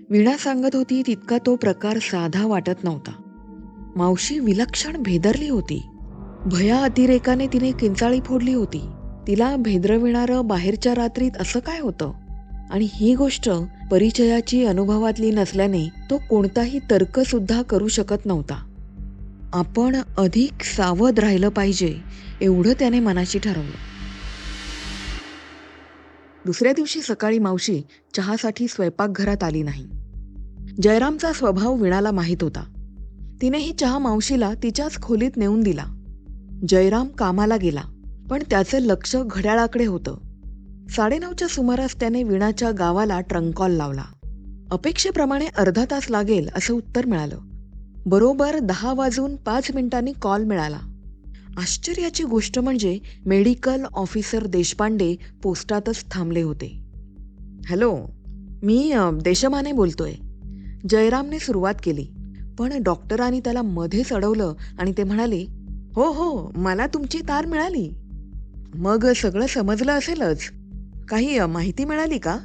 वीणा सांगत होती तितका तो प्रकार साधा वाटत नव्हता. मावशी विलक्षण भेदरली होती. भया अतिरेकाने तिने किंचाळी फोडली होती. तिला भेदरविणारं बाहेरच्या रात्रीत असं काय होतं? आणि ही गोष्ट परिचयाची, अनुभवातली नसल्याने तो कोणताही तर्क सुद्धा करू शकत नव्हता. आपण अधिक सावध राहिलं पाहिजे एवढं त्याने मनाशी ठरवलं. दुसऱ्या दिवशी सकाळी मावशी चहासाठी स्वयंपाकघरात आली नाही. जयरामचा स्वभाव वीणाला माहीत होता. तिनेही चहा मावशीला तिच्याच खोलीत नेऊन दिला. जयराम कामाला गेला, पण त्याचं लक्ष घड्याळाकडे होतं. 9:30च्या सुमारास त्याने वीणाच्या गावाला ट्रंक कॉल लावला. अपेक्षेप्रमाणे अर्धा तास लागेल असं उत्तर मिळालं. बरोबर 10:05 कॉल मिळाला. आश्चर्याची गोष्ट म्हणजे मेडिकल ऑफिसर देशपांडे पोस्टातच थांबले होते. हॅलो, मी देशमाने बोलतोय. जयरामने सुरुवात केली, पण डॉक्टरांनी त्याला मध्येच अडवलं आणि ते म्हणाले, हो हो, मला तुमची तार मिळाली. मग सगळं समजलं असेलच. काही माहिती मिळाली का?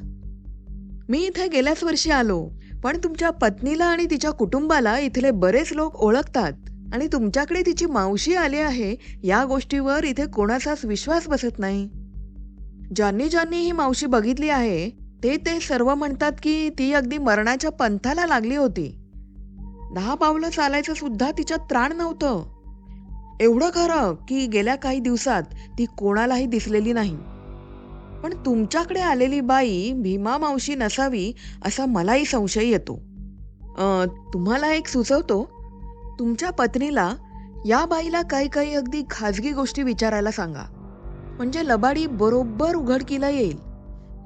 मी इथे गेल्याच वर्षी आलो, पण तुमच्या पत्नीला आणि तिच्या कुटुंबाला इथले बरेच लोक ओळखतात आणि तुमच्याकडे तिची मावशी आली आहे या गोष्टीवर इथे कोणाचाच विश्वास बसत नाही. ज्यांनी ज्यांनी ही मावशी बघितली आहे ते सर्व म्हणतात की ती अगदी मरणाच्या पंथाला लागली होती. 10 पावलं चालायचं सुद्धा तिच्यात त्राण नव्हतं. एवढं खरं की गेल्या काही दिवसात ती कोणालाही दिसलेली नाही. पण तुमच्याकडे आलेली बाई भीमा मावशी नसावी असा मलाही संशय येतो. तुम्हाला एक सुचवतो, तुमच्या पत्नीला या बाईला काही अगदी खाजगी गोष्टी विचारायला सांगा. म्हणजे लबाडी बरोबर उघडकीला येईल.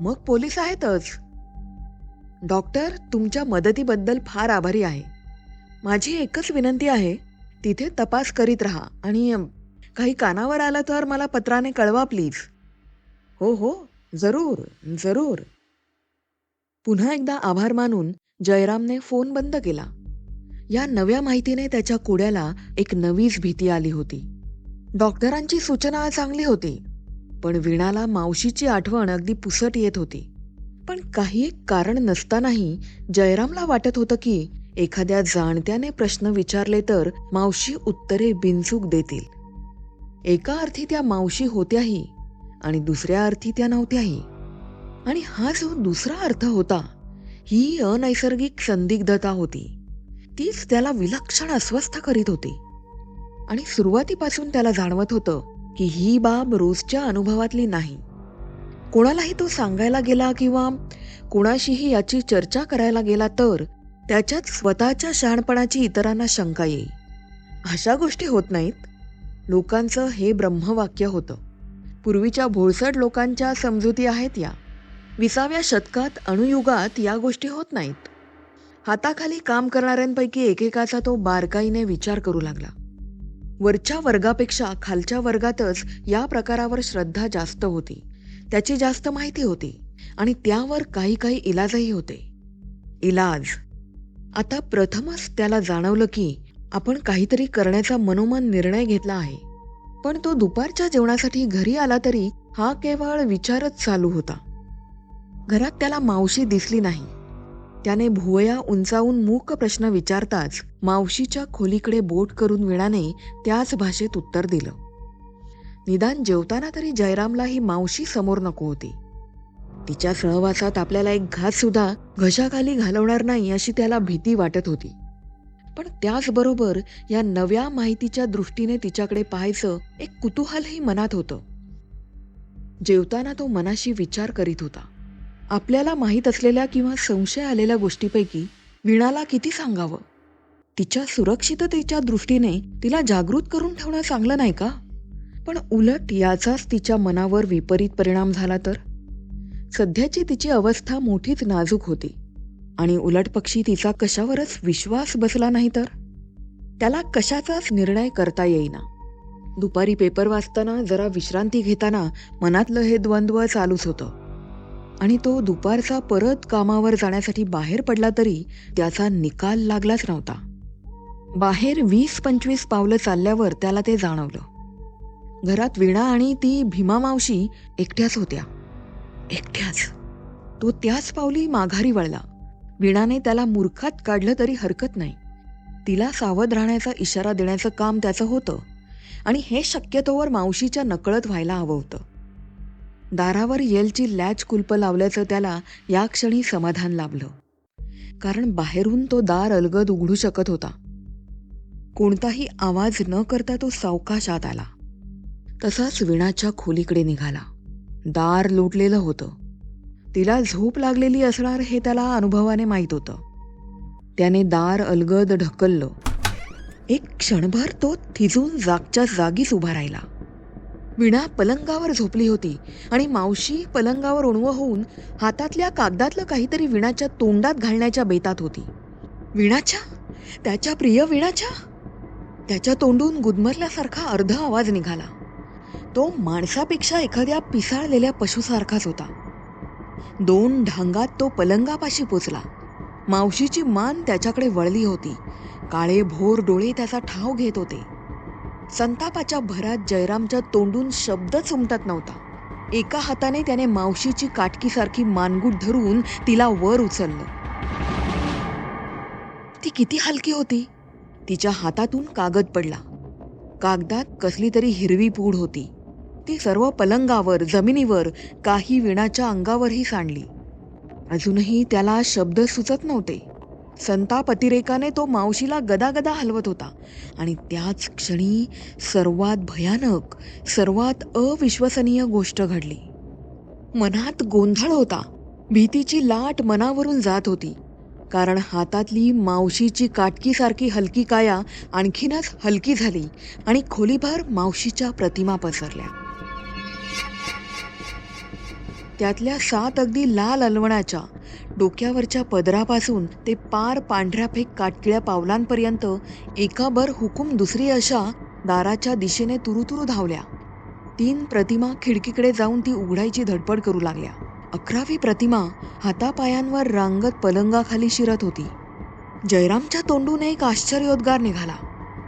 मग पोलीस आहेतच. डॉक्टर, तुमच्या मदतीबद्दल फार आभारी आहे. माझी एकच विनंती आहे, तिथे तपास करीत राहा आणि काही कानावर आलं तर मला पत्राने कळवा प्लीज. हो हो, जरूर जरूर. पुन्हा एकदा आभार मानून जयरामने फोन बंद केला. या नव्या माहितीने त्याच्या कोड्याला एक नवीच भीती आली होती. डॉक्टरांची सूचना चांगली होती, पण वीणाला मावशीची आठवण अगदी पुसट येत होती. पण काही एक कारण नसतानाही जयरामला वाटत होतं की एखाद्या जाणत्याने प्रश्न विचारले तर मावशी उत्तरे बिनचूक देतील. एका अर्थी त्या मावशी होत्याही आणि दुसऱ्या अर्थी त्या नव्हत्याही. आणि हा जो दुसरा अर्थ होता, ही अनैसर्गिक संदिग्धता होती. तीच त्याला विलक्षण अस्वस्थ करीत होती. आणि सुरुवातीपासून त्याला जाणवत होतं की ही बाब रोजच्या अनुभवातली नाही. कोणालाही तो सांगायला गेला किंवा कुणाशीही याची चर्चा करायला गेला तर त्याच्यात स्वतःच्या शहाणपणाची इतरांना शंका येईल. अशा गोष्टी होत नाहीत. लोकांचं हे ब्रह्मवाक्य होतं. पूर्वीच्या भोळसट लोकांच्या समजुती आहेत या. 20व्या शतकात अणुयुगात या गोष्टी होत नाहीत. हाताखाली काम करणाऱ्यांपैकी एकेकाचा तो बारकाईने विचार करू लागला. वरच्या वर्गापेक्षा खालच्या वर्गातच या प्रकारावर श्रद्धा जास्त होती, त्याची जास्त माहिती होती आणि त्यावर काही काही इलाजही होते. इलाज. आता प्रथमच त्याला जाणवलं की आपण काहीतरी करण्याचा मनोमन निर्णय घेतला आहे. पण तो दुपारच्या जेवणासाठी घरी आला तरी हा केवळ विचारच चालू होता. घरात त्याला मावशी दिसली नाही. त्याने भुवया उंचावून मूक प्रश्न विचारताच मावशीच्या खोलीकडे बोट करून वीणाने त्याच भाषेत उत्तर दिलं. निदान जेवताना तरी जयरामला ही मावशी समोर नको होती. तिच्या सहवासात आपल्याला एक घास सुद्धा घशाखाली घालवणार नाही अशी त्याला भीती वाटत होती. पण त्याचबरोबर या नव्या माहितीच्या दृष्टीने तिच्याकडे पाहायचं एक कुतूहलही मनात होतं. जेवताना तो मनाशी विचार करीत होता. आपल्याला माहीत असलेल्या किंवा संशय आलेल्या गोष्टीपैकी वीणाला किती सांगावं? तिच्या सुरक्षिततेच्या दृष्टीने तिला जागृत करून ठेवणं चांगलं नाही का? पण उलट याचाच तिच्या मनावर विपरीत परिणाम झाला तर? सध्याची तिची अवस्था मोठीच नाजूक होती आणि उलटपक्षी तिचा कशावरच विश्वास बसला नाही तर? त्याला कशाचाच निर्णय करता येईना. दुपारी पेपर वाचताना जरा विश्रांती घेताना मनातलं हे द्वंद्व चालूच होतं. आणि तो दुपारचा परत कामावर जाण्यासाठी बाहेर पडला तरी त्याचा निकाल लागलाच नव्हता. बाहेर 20-25 पावलं चालल्यावर त्याला ते जाणवलं. घरात वीणा आणि ती भीमा मावशी एकट्याच होत्या. एकट्याच. तो त्याच पावली माघारी वळला. वीणाने त्याला मूर्खात काढलं तरी हरकत नाही. तिला सावध राहण्याचा इशारा देण्याचं काम त्याचं होतं आणि हे शक्यतोवर मावशीच्या नकळत व्हायला हवं होतं. दारावर येलची लॅच कुलप लावल्याचं त्याला या क्षणी समाधान लाभलं, कारण बाहेरून तो दार अलगद उघडू शकत होता. कोणताही आवाज न करता तो सावकाश आत आला. तसाच वीणाच्या खोलीकडे निघाला. दार लोटलेलं होतं. तिला झोप लागलेली असणार हे त्याला अनुभवाने माहीत होतं. त्याने दार अलगद ढकललं. एक क्षणभर तो थिजून जागच्या जागीच उभा राहिला. वीणा पलंगावर झोपली होती आणि मावशी पलंगावर उणवं होऊन हातातल्या कागदातलं काहीतरी वीणाच्या तोंडात घालण्याच्या बेतात होती. वीणाच्या? त्याच्या प्रिय वीणाच्या? त्याच्या तोंडून गुदमरल्यासारखा अर्ध आवाज निघाला. तो माणसापेक्षा एखाद्या पिसाळलेल्या पशुसारखाच होता. 2 ढांगात तो पलंगापाशी पोचला. मावशीची मान त्याच्याकडे वळली होती. काळे भोर डोळे त्याचा ठाव घेत होते. संतापाच्या भरात जयरामच्या तोंडून शब्दच उमटत नव्हता. एका हाताने त्याने मावशीची काटकीसारखी मानगूट धरून तिला वर उचललं. ती किती हलकी होती. तिच्या हातातून कागद पडला. कागदात कसली तरी हिरवी पूड होती. ती सर्व पलंगावर, जमिनीवर, काही वीणाच्या अंगावरही सांडली. अजूनही त्याला शब्द सुचत नव्हते. संताप अतिरेकाने तो मावशीला गदागदा हलवत होता आणि त्याच क्षणी सर्वात भयानक, सर्वात अविश्वसनीय गोष्ट घडली. मनात गोंधळ होता. भीतीची लाट मनावरून जात होती, कारण हातातली मावशीची काटकीसारखी हलकी काया आणखीनच हलकी झाली आणि खोलीभर मावशीच्या प्रतिमा पसरल्या. त्यातल्या 7 अगदी लाल अलवणाच्या, डोक्यावरच्या पदरापासून ते पार पांढऱ्याफेक काटकिळ्या पावलांपर्यंत एकाबर हुकूम दुसरी अशा दाराच्या दिशेने तुरुतुरु धावल्या. 3 प्रतिमा खिडकीकडे जाऊन ती उघडायची धडपड करू लागल्या. 11वी प्रतिमा हातापायांवर रांगत पलंगाखाली शिरत होती. जयरामच्या तोंडून एक आश्चर्योद्गार निघाला.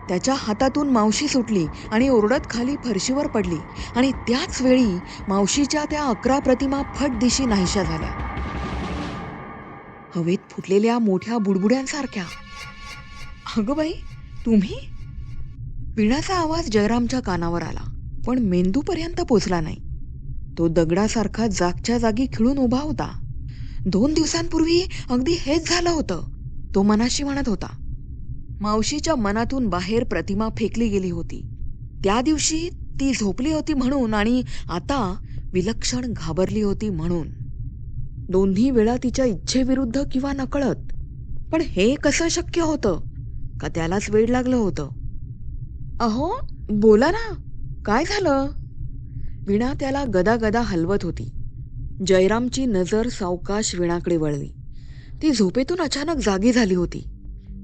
त्याच्या हातातून मावशी सुटली आणि ओरडत खाली फरशीवर पडली आणि त्याच वेळी मावशीच्या त्या 11 प्रतिमा फट दिशी नाहीशा झाल्या. हवेत फुटलेल्या मोठ्या बुडबुड्यांसारख्या. अगं बाई, तुम्ही? वीणाचा आवाज जयरामच्या कानावर आला, पण मेंदूपर्यंत पोचला नाही. तो दगडासारखा जागच्या जागी खिळून उभा होता. 2 दिवसांपूर्वी अगदी हेच झालं होतं, तो मनाशी म्हणत होता. मावशीच्या मनातून बाहेर प्रतिमा फेकली गेली होती. त्या दिवशी ती झोपली होती म्हणून आणि आता विलक्षण घाबरली होती म्हणून. दोन्ही वेळा तिच्या इच्छेविरुद्ध किंवा नकळत. पण हे कसं शक्य होतं? का त्यालाच वेड लागलं होतं? अहो, बोला ना, काय झालं? वीणा त्याला गदागदा हलवत होती. जयरामची नजर सावकाश वीणाकडे वळली. ती झोपेतून अचानक जागी झाली होती.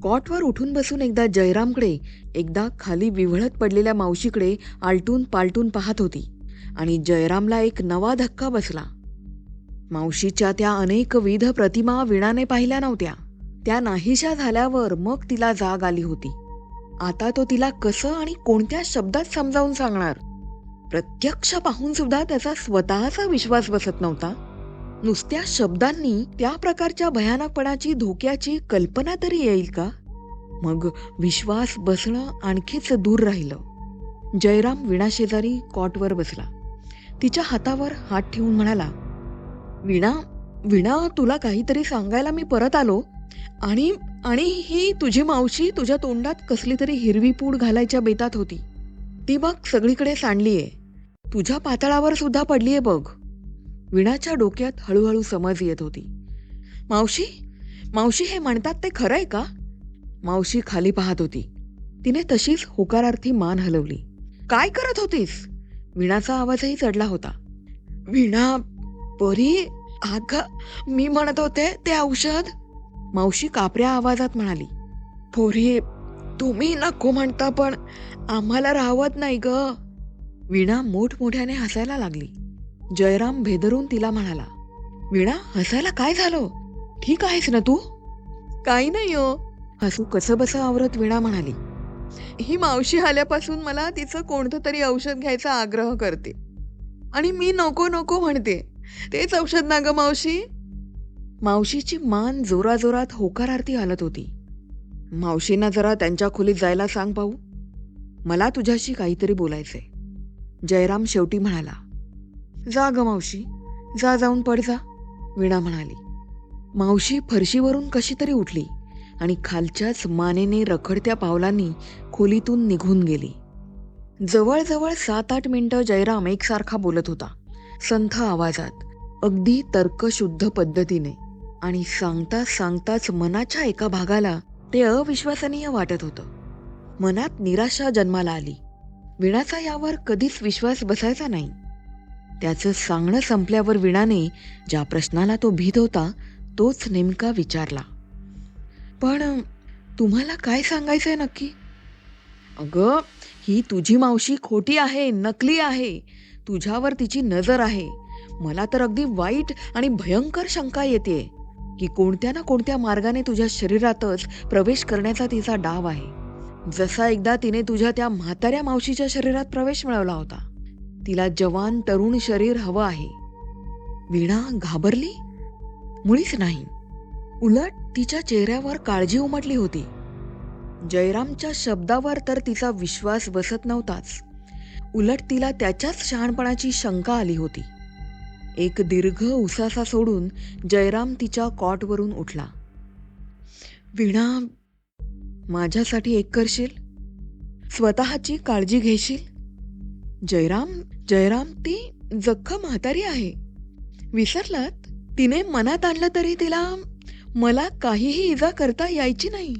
कॉटवर उठून बसून एकदा जयरामकडे, एकदा खाली विव्हळत पडलेल्या मावशीकडे आलटून पालटून पाहत होती. आणि जयरामला एक नवा धक्का बसला. मावशीच्या त्या अनेकविध प्रतिमा वीणाने पाहिल्या नव्हत्या. त्या नाहीशा झाल्यावर मग तिला जाग आली होती. आता तो तिला कसं आणि कोणत्या शब्दात समजावून सांगणार? प्रत्यक्ष पाहून सुद्धा त्याचा स्वतःचा विश्वास बसत नव्हता. नुसत्या शब्दांनी त्या प्रकारच्या भयानकपणाची, धोक्याची कल्पना तरी येईल का? मग विश्वास बसणं आणखीच दूर राहिलं. जयराम वीणाशेजारी कॉटवर बसला. तिच्या हातावर हात ठेवून म्हणाला, वीणा, वीणा, तुला काहीतरी सांगायला मी परत आलो. आणि आणि ही तुझी मावशी तुझ्या तोंडात कसली तरी हिरवी पूड घालायच्या बेतात होती. ती बघ सगळीकडे सांडलीये. तुझ्या पातळावर सुद्धा पडलीये बघ. वीणाच्या डोक्यात हळूहळू समज येत होती. मावशी, मावशी, हे म्हणतात ते खरंय का? मावशी खाली पाहत होती. तिने तशीच होकारार्थी मान हलवली. काय करत होतीस? वीणाचा आवाजही चढला होता. वीणा, परी, अगं मी म्हणत होते ते औषध. मावशी कापऱ्या आवाजात म्हणाली. पोरी, तुम्ही नको म्हणता पण आम्हाला राहवत नाही ग. वीणा मोठमोठ्याने हसायला लागली. जयराम भेदरून तिला म्हणाला, वीणा, हसायला काय झालं? ठीक आहेस ना तू? काही नाही हो. हसू कसं बसं आवरत वीणा म्हणाली, ही मावशी आल्यापासून मला तिचं कोणतं तरी औषध घ्यायचा आग्रह करते आणि मी नको नको म्हणते. तेच औषध ना ग मावशी. मावशीची मान जोराजोरात होकारार्थी हलत होती. मावशींना जरा त्यांच्या खोलीत जायला सांग पाहू. मला तुझ्याशी काहीतरी बोलायचंय. जयराम शेवटी म्हणाला. जा ग मावशी, जा, जाऊन पड जा, वीणा म्हणाली. मावशी फरशीवरून कशी तरी उठली आणि खालच्याच मानेने रखडत्या पावलांनी खोलीतून निघून गेली. जवळजवळ 7-8 मिनिटं जयराम एकसारखा बोलत होता, संथ आवाजात, अगदी तर्कशुद्ध पद्धतीने. आणि सांगताच मनाच्या एका भागाला ते अविश्वसनीय वाटत होतं. मनात निराशा जन्माला आली. वीणाचा यावर कधीच विश्वास बसायचा नाही. त्याचं सांगणं संपल्यावर वीणाने ज्या प्रश्नाला तो भीत होता तोच नेमका विचारला. पण तुम्हाला काय सांगायचंय नक्की? अगं, ही तुझी मावशी खोटी आहे, नकली आहे. तुझ्यावर तिची नजर आहे. मला तर अगदी वाईट आणि भयंकर शंका येते की कोणत्या ना कोणत्या मार्गाने तुझ्या शरीरातच प्रवेश करण्याचा तिचा डाव आहे. जसा एकदा तिने तुझ्या त्या म्हाताऱ्या मावशीच्या शरीरात प्रवेश मिळवला होता. तिला जवान तरुण शरीर हवं आहे. वीणा घाबरली? मुळीच नाही. उलट तिच्या चेहऱ्यावर काळजी उमटली होती. जयरामच्या शब्दावर तर तिचा विश्वास बसत नव्हताच. उलट तिला त्याच्याच शहाणपणाची शंका आली होती. एक दीर्घ उसासा सोडून जयराम तिच्या कॉटवरून उठला. वीणा, माझ्यासाठी एक करशील? स्वतःची काळजी घेशील? जयराम, ती जख्खा म्हातारी आहे. विसरलात? तिने मनात आणलं तरी तिला मला काहीही इजा करता यायची नाही.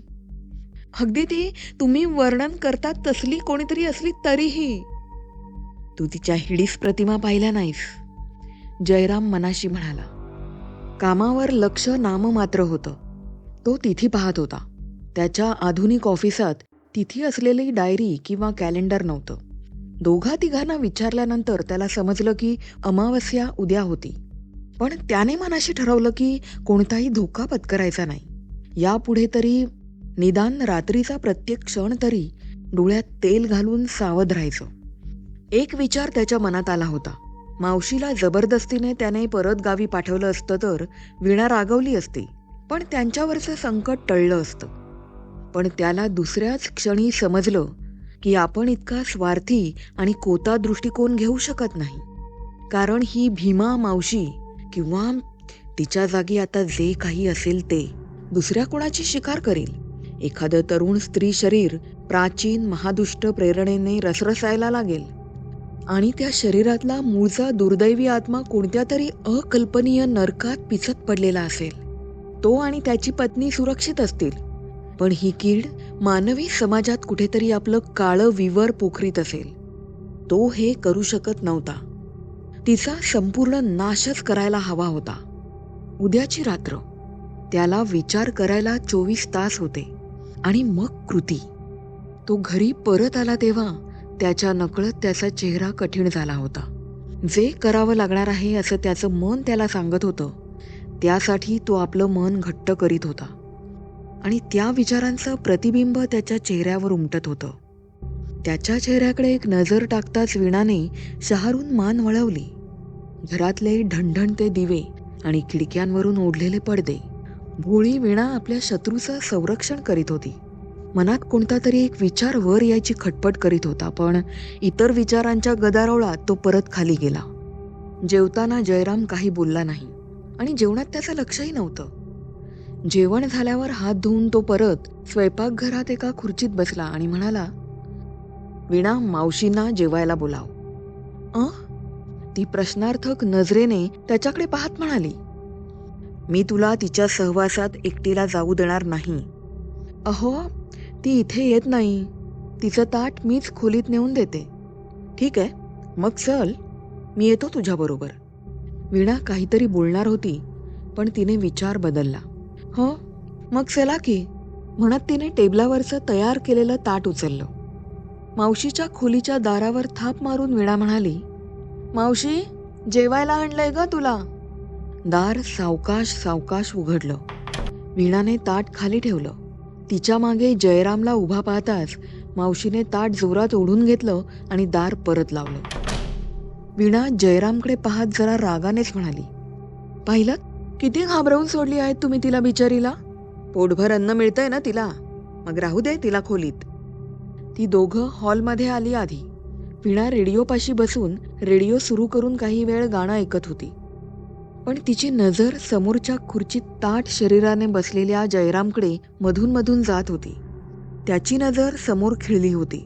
अगदी ती तुम्ही वर्णन करतात तसली कोणीतरी असली तरीही. तू तिच्या हिडीस प्रतिमा पाहिल्या नाहीस, जयराम मनाशी म्हणाला. कामावर लक्ष नाममात्र होतं. तो तिथी पाहत होता. त्याच्या आधुनिक ऑफिसात तिथी असलेली डायरी किंवा कॅलेंडर नव्हतं. दोघा-तिघांना विचारल्यानंतर त्याला समजलं की अमावस्या उद्या होती. पण त्याने मनाशी ठरवलं की कोणताही धोका पत्करायचा नाही. यापुढे तरी निदान रात्रीचा प्रत्येक क्षण तरी डोळ्यात तेल घालून सावध राहायचं. एक विचार त्याच्या मनात आला होता. मावशीला जबरदस्तीने त्याने परत गावी पाठवलं असतं तर वीणा रागवली असती, पण त्यांच्यावरचं संकट टळलं असतं. पण त्याला दुसऱ्याच क्षणी समजलं की आपण इतका स्वार्थी आणि कोता दृष्टिकोन घेऊ शकत नाही. कारण ही भीमा मावशी किंवा तिच्या जागी आता जे काही असेल ते दुसऱ्या कोणाची शिकार करेल. एखादं तरुण स्त्री शरीर प्राचीन महादुष्ट प्रेरणेने रसरसायला लागेल. आणि त्या शरीरातला मूळचा दुर्दैवी आत्मा कोणत्या तरी अकल्पनीय नरकात पिचत पडलेला असेल. तो आणि त्याची पत्नी सुरक्षित असतील, पण ही कीड मानवी समाजात कुठेतरी आपलं काळं विवर पोखरीत असेल. तो हे करू शकत नव्हता. तिचा संपूर्ण नाशच करायला हवा होता. उद्याची रात्र, त्याला विचार करायला 24 तास होते आणि मग कृती. तो घरी परत आला तेव्हा त्याच्या नकळत त्याचा चेहरा कठीण झाला होता. जे करावं लागणार आहे असं त्याचं मन त्याला सांगत होतं, त्यासाठी तो आपलं मन घट्ट करीत होता आणि त्या विचारांचं प्रतिबिंब त्याच्या चेहऱ्यावर उमटत होतं. त्याच्या चेहऱ्याकडे एक नजर टाकताच वीणाने शहारून मान वळवली. घरातले ढणढणते दिवे आणि खिडक्यांवरून ओढलेले पडदे. भोळी वीणा आपल्या शत्रूचं संरक्षण करीत होती. मनात कोणता तरी एक विचार वर यायची खटपट करीत होता, पण इतर विचारांच्या गदारोळात तो परत खाली गेला. जेवताना जयराम काही बोलला नाही आणि जेवणात त्याचं लक्षही नव्हतं. जेवण झाल्यावर हात धुवून तो परत स्वयंपाकघरात एका खुर्चीत बसला आणि म्हणाला, वीणा, मावशींना जेवायला बोलाव. ती प्रश्नार्थक नजरेने त्याच्याकडे पाहत म्हणाली, मी तुला तिच्या सहवासात एकटीला जाऊ देणार नाही. अहो, ती इथे येत नाही. तिचं ताट मीच खोलीत नेऊन देते. ठीक आहे, मग चल, मी येतो तुझ्याबरोबर. वीणा काहीतरी बोलणार होती, पण तिने विचार बदलला. हो, मग चला की, म्हणत तिने टेबलावरचं तयार केलेलं ताट उचललं. मावशीच्या खोलीच्या दारावर थाप मारून वीणा म्हणाली, मावशी, जेवायला आणलंय ग तुला. दार सावकाश सावकाश उघडलं. वीणाने ताट खाली ठेवलं. तिच्या मागे जयरामला उभा पाहताच मावशीने ताट जोरात ओढून घेतलं आणि दार परत लावलं. वीणा जयरामकडे पाहत जरा रागानेच म्हणाली, पाहिलं किती घाबरवून सोडली आहेत तुम्ही तिला बिचारीला. पोटभर अन्न मिळतंय ना तिला, मग राहू दे तिला खोलीत. ती दोघं हॉलमध्ये आली. आधी वीणा रेडिओपाशी बसून रेडिओ सुरू करून काही वेळ गाणं ऐकत होती, पण तिची नजर समोरच्या खुर्चीत ताठ शरीराने बसलेल्या जयरामकडे मधून मधून जात होती. त्याची नजर समोर खिळली होती,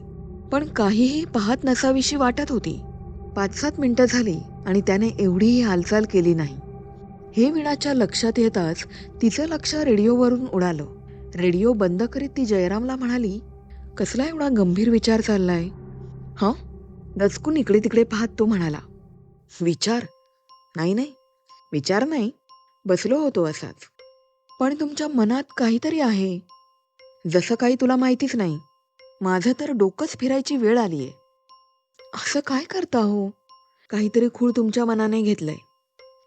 पण काहीही पाहत नसावीशी वाटत होती. 5-7 मिनिटं झाली आणि त्याने एवढीही हालचाल केली नाही. हे वीणाच्या लक्षात येताच तिचं लक्ष रेडिओवरून उडालं. रेडिओ बंद करीत ती जयरामला म्हणाली, कसला एवढा गंभीर विचार चाललाय? दचकून इकडे तिकडे पाहत तो म्हणाला, विचार? नाही, विचार नाही, बसलो होतो असाच. पण तुमच्या मनात काहीतरी आहे, जसं काही तुला माहितीच नाही. माझं तर डोकंच फिरायची वेळ आलीये. असं काय करता हो? काहीतरी खूळ तुमच्या मनाने घेतलंय.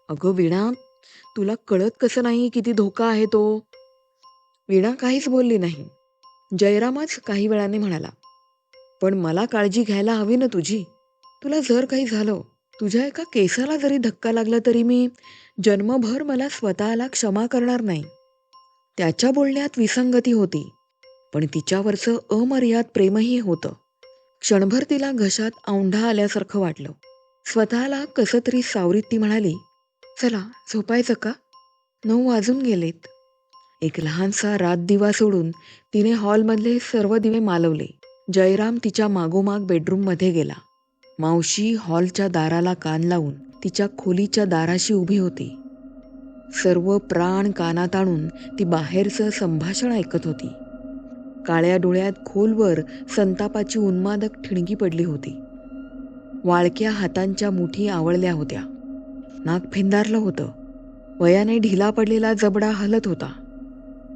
अगं वीणा, तुला कळत कसं नाही किती धोका आहे तो? वीणा काहीच बोलली नाही. जयरामच काही वेळाने म्हणाला, पण मला काळजी घ्यायला हवी ना तुझी. तुला जर काही झालं, तुझ्या एका केसाला जरी धक्का लागला तरी मी जन्मभर मला स्वतःला क्षमा करणार नाही. त्याच्या बोलण्यात विसंगती होती, पण तिच्यावरचं अमर्याद प्रेमही होतं. क्षणभर तिला घशात औंढा आल्यासारखं वाटलं. स्वतःला कसं तरी सावरीत ती म्हणाली, चला झोपायचं का? 9 वाजून गेलेत. एक लहानसा रातदिवा सोडून तिने हॉलमधले सर्व दिवे मालवले. जयराम तिच्या मागोमाग बेडरूममध्ये गेला. मावशी हॉलच्या दाराला कान लावून तिच्या खोलीच्या दाराशी उभी होती. सर्व प्राण कानात आणून ती बाहेरचं संभाषण ऐकत होती. काळ्या डोळ्यात खोलवर संतापाची उन्मादक ठिणगी पडली होती. वाळक्या हातांच्या मुठी आवळल्या होत्या. नाक फिंदारलं होतं. वयाने ढिला पडलेला जबडा हलत होता.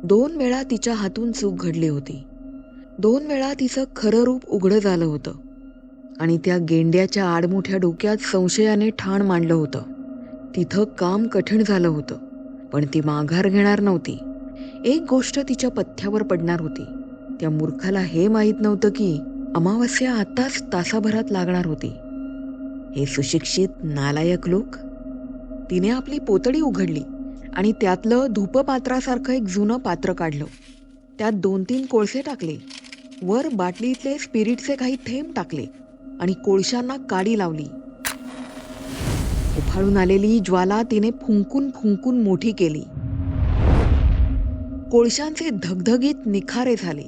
2 वेळा तिच्या हातून चूक घडली होती. 2 वेळा तिचं खरं रूप उघडं झालं होतं आणि त्या गेंड्याच्या आडमोठ्या डोक्यात संशयाने ठाण मांडलं होतं. तिथं काम कठीण झालं होतं, पण ती माघार घेणार नव्हती. एक गोष्ट तिच्या पथ्यावर पडणार होती. त्या मूर्खाला हे माहीत नव्हतं की अमावस्या आताच तासाभरात लागणार होती. हे सुशिक्षित नालायक लोक. तिने आपली पोतडी उघडली आणि त्यातलं धूपपात्रासारखं एक जुनं पात्र काढलं. त्यात 2-3 कोळसे टाकले. वर बाटलीतले स्पिरिटचे काही थेंब टाकले आणि कोळशांना काडी लावली. उफाळून आलेली ज्वाला तिने फुंकून फुंकून मोठी केली. कोळशांचे धगधगीत निखारे झाले.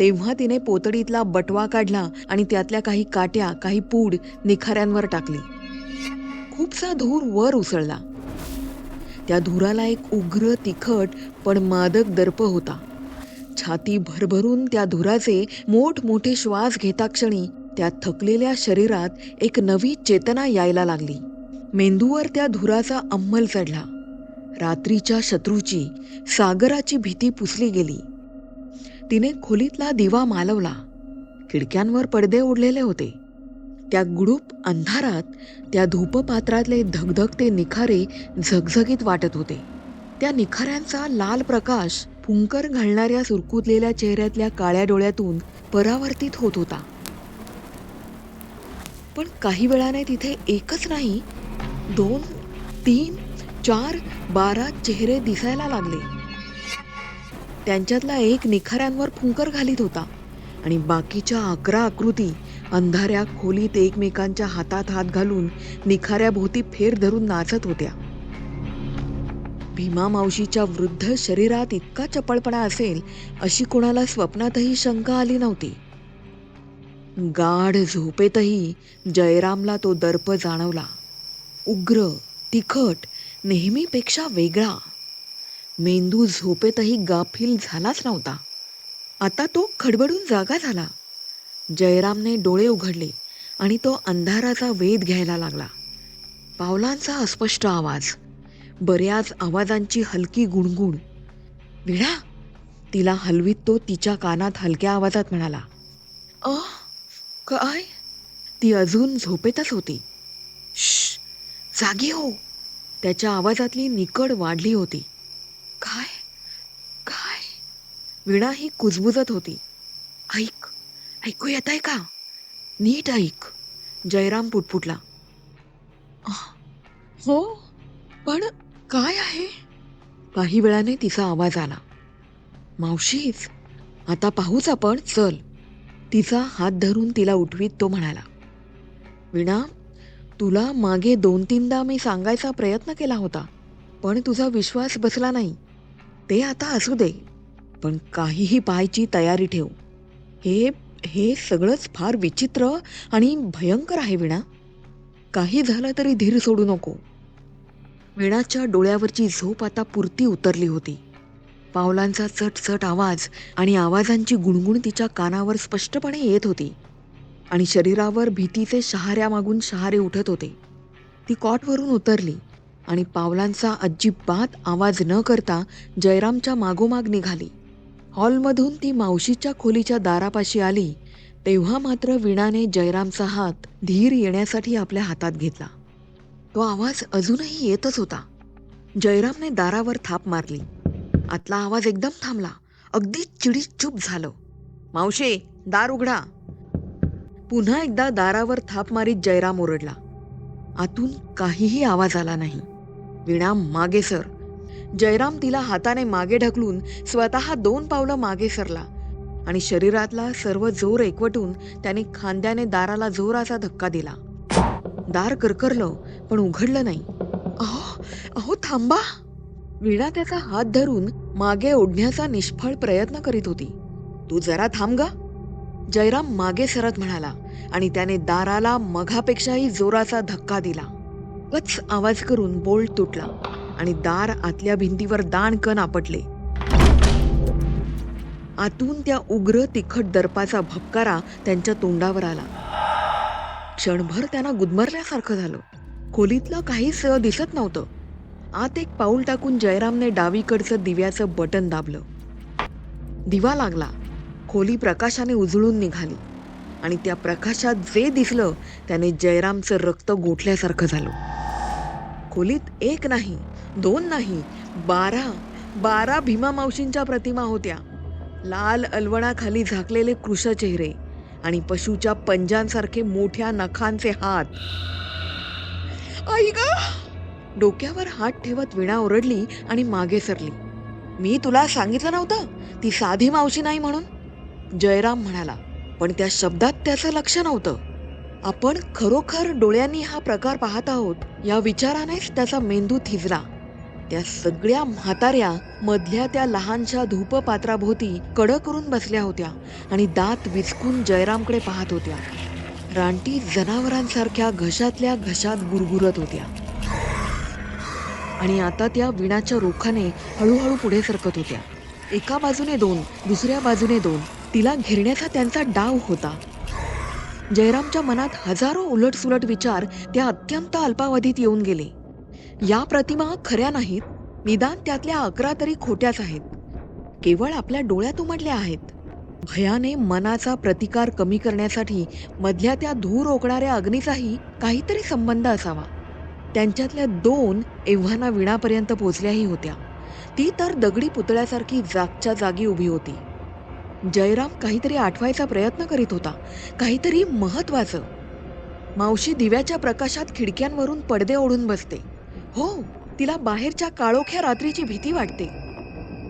तेव्हा तिने पोतडीतला बटवा काढला आणि त्यातल्या काही काट्या, काही पूड निखाऱ्यांवर टाकली. खूपसा धूर वर उसळला. त्या धुराला एक उग्र, तिखट पण मादक दर्प होता. छाती भरभरून त्या धुराचे मोठमोठे श्वास घेता क्षणी त्या थकलेल्या शरीरात एक नवी चेतना यायला लागली. मेंदूवर त्या धुराचा अंमल चढला. रात्रीच्या शत्रूची, सागराची भीती पुसली गेली. तिने खोलीतला दिवा मालवला. खिडक्यांवर पडदे ओढलेले होते. त्या गुडूप अंधारात त्या धूपपात्रातले धगधगते निखारे झगझगीत वाटत होते. त्या निखाऱ्यांचा लाल प्रकाश फुंकर घालणाऱ्या सुरकुतलेल्या चेहऱ्यातल्या काळ्या डोळ्यातून परावर्तित होत होता. पण काही वेळाने तिथे एकच नाही, 2, 3, 4, 12 चेहरे दिसायला लागले. त्यांच्यातला एक निखाऱ्यांवर फुंकर घालीत होता आणि बाकीच्या 11 आकृती अंधाऱ्या खोलीत एकमेकांच्या हातात हात घालून निखाऱ्याभोवती फेर धरून नाचत होत्या. भीमा मावशीच्या वृद्ध शरीरात इतका चपळपणा असेल अशी कोणाला स्वप्नातही शंका आली नव्हती. गाढ झोपेतही जयरामला तो दर्प जाणवला. उग्र, तिखट, नेहमीपेक्षा वेगळा. मेंदू झोपेतही गाफील झालाच नव्हता. आता तो खडबडून जागा झाला. जयरामने डोळे उघडले आणि तो अंधाराचा वेध घ्यायला लागला. पावलांचा अस्पष्ट आवाज, बऱ्याच आवाजांची हलकी गुणगुण. "वीणा," तिला हलवीत तो तिच्या कानात हलक्या आवाजात म्हणाला. काय?" ती अजून झोपेतच होती. "श्श, जागी हो." त्याच्या आवाजातली निकड वाढली होती. "काय काय?" वीणा ही कुजबुजत होती. ऐकू येत आहे का? नीट ऐक." जयराम पुटपुटला. "हो, पण काय आहे?" काही वेळाने तिचा आवाज आला. "मावशीच, आता पाहूच आपण, चल." तिचा हात धरून तिला उठवीत तो म्हणाला. "वीणा, तुला मागे 2-3दा मी सांगायचा प्रयत्न केला होता, पण तुझा विश्वास बसला नाही. ते आता असू दे, पण काहीही पाहायची तयारी ठेव. हे सगळंच फार विचित्र आणि भयंकर आहे वीणा. काही झालं तरी धीर सोडू नको." वीणाच्या डोळ्यावरची झोप आता पुरती उतरली होती. पावलांचा चटचट आवाज आणि आवाजांची गुणगुण तिच्या कानावर स्पष्टपणे येत होती आणि शरीरावर भीतीचे शहाऱ्यामागून शहारे उठत होते. ती कॉटवरून उतरली आणि पावलांचा अजिबात आवाज न करता जयरामच्या मागोमाग निघाली. हॉलमधून ती मावशीच्या खोलीच्या दारापाशी आली तेव्हा मात्र वीणाने जयरामचा हात धीर येण्यासाठी आपल्या हातात घेतला. तो आवाज अजूनही येतच होता. जयरामने दारावर थाप मारली. आतला आवाज एकदम थांबला. अगदी चिडीचूप झालं. "मावशी, दार उघडा." पुन्हा एकदा दारावर थाप मारीत जयराम ओरडला. आतून काहीही आवाज आला नाही. "वीणा, मागे सर." जयराम तिला हाताने मागे ढकलून स्वतः 2 पावलं मागे सरला आणि शरीरातला सर्व जोर एकवटून त्याने खांद्याने दाराला जोराचा धक्का दिला. दार करकरलं, पण उघडलं नाही. अहो थांबा." वीणा त्याचा हात धरून मागे ओढण्याचा निष्फळ प्रयत्न करीत होती. "तू जरा थांब ग." जयराम मागे सरत म्हणाला आणि त्याने दाराला मघापेक्षाही जोराचा धक्का दिला. कच आवाज करून बोल्ट तुटला आणि दार आतल्या भिंतीवर दाणकन आपटले. आतून त्या उग्र तिखट दर्पाचा भपकारा त्यांच्या तोंडावर आला. क्षणभर त्यांना गुदमरल्यासारखं झालं. खोलीतलं काहीच दिसत नव्हतं. आत एक पाऊल टाकून जयरामने डावीकडचं दिव्याचं बटन दाबलं. दिवा लागला. खोली प्रकाशाने उजळून निघाली आणि त्या प्रकाशात जे दिसलं त्याने जयरामचं रक्त गोठल्यासारखं झालं. खोलीत 1 नाही, 2 नाही, 12 भीमा मावशींच्या प्रतिमा होत्या. लाल अलवणाखाली झाकलेले कृश चेहरे आणि पशूच्या पंजांसारखे मोठ्या नखांचे हात. "आई ग!" डोक्यावर हात ठेवत वीणा ओरडली आणि मागे सरली. "मी तुला सांगितलं नव्हतं ती साधी मावशी नाही म्हणून?" जयराम म्हणाला, पण त्या शब्दात त्याचं लक्ष नव्हतं. आपण खरोखर डोळ्यांनी हा प्रकार पाहत आहोत या विचारानेच त्याचा मेंदू थिजला. त्या सगळ्या म्हाताऱ्या मधल्या त्या लहानशा धूपपात्राभोवती कड करून बसल्या होत्या आणि दात विचकून जयरामकडे पाहत होत्या. रानटी जनावरांसारख्या घशातल्या घशात गुरगुरत होत्या आणि आता त्या विणाच्या रोखाने हळूहळू पुढे सरकत होत्या. एका बाजूने दोन, दुसऱ्या बाजूने दोन, तिला घेरण्याचा त्यांचा डाव होता. जयरामच्या मनात हजारो उलटसुलट विचार त्या अत्यंत अल्पावधीत येऊन गेले. या प्रतिमा खऱ्या नाहीत, निदान त्यातल्या 11 तरी खोट्याच आहेत. केवळ आपल्या डोळ्यात उमटल्या आहेत. भयाने मनाचा प्रतिकार कमी करण्यासाठी मधल्या त्या धूर ओकणाऱ्या अग्नीचाही काहीतरी संबंध असावा. त्यांच्यातल्या 2 एव्हाना विणापर्यंत पोचल्याही होत्या. ती तर दगडी पुतळ्यासारखी जागच्या जागी उभी होती. जयराम काहीतरी आठवायचा प्रयत्न करीत होता, काहीतरी महत्वाचं. मावशी दिव्याच्या प्रकाशात खिडक्यांवरून पडदे ओढून बसते. हो, तिला बाहेरच्या काळोख्या रात्रीची भीती वाटते.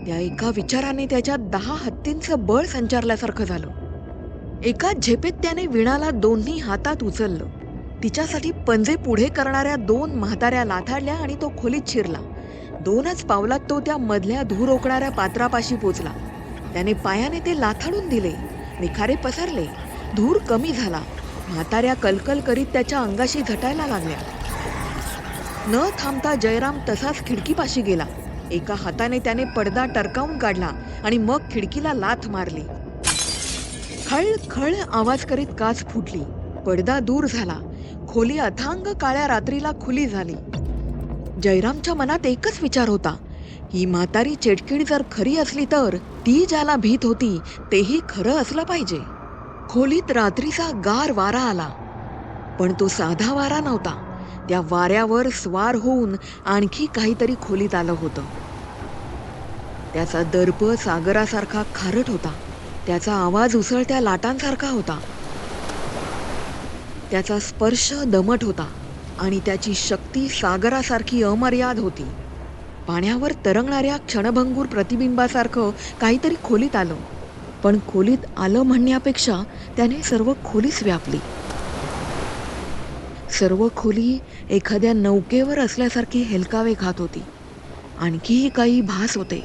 त्या एका विचाराने त्याच्या 10 हत्तींचं बळ संचारल्यासारखं झालं. एका झेपेत त्याने विणाला दोन्ही हातात उचललं. तिच्यासाठी पंजे पुढे करणाऱ्या 2 म्हाताऱ्या लाथाडल्या आणि तो खोलीत शिरला. 2च पावलात तो त्या मधल्या धूर ओकणाऱ्या पात्रापाशी पोचला. त्याने पायाने ते लाथाडून दिले. निखारे पसरले, धूर कमी झाला. म्हाताऱ्या कलकल करीत त्याच्या अंगाशी झटायला लागल्या. न थांबता जयराम तसाच खिडकीपाशी गेला. एका हाताने त्याने पडदा टरकावून काढला आणि मग खिडकीला लाथ मारली. खळ खळ आवाज करीत काच फुटली. पडदा दूर झाला. खोली अथांग काळ्या रात्रीला खुली झाली. जयरामच्या मनात एकच विचार होता, ही म्हातारी चेटकीण जर खरी असली तर ती ज्याला भीत होती तेही खरं असलं पाहिजे. खोलीत रात्रीचा गार वारा आला, पण तो साधा वारा नव्हता. त्या वाऱ्यावर स्वार होऊन आणखी काहीतरी खोलीत आलं होतं. त्याचा दर्प सागरासारखा खारट होता. त्याचा आवाज उसळत्या लाटांसारखा होता. त्याचा स्पर्श दमट होता आणि त्याची शक्ती सागरासारखी अमर्याद होती. पाण्यावर तरंगणाऱ्या क्षणभंगूर प्रतिबिंबासारखं काहीतरी खोलीत आलं, पण खोलीत आलं म्हणण्यापेक्षा त्याने सर्व खोलीच व्यापली. सर्व खोली एखाद्या नौकेवर असल्यासारखी हेलकावे खात होती. आणखीही काही भास होते.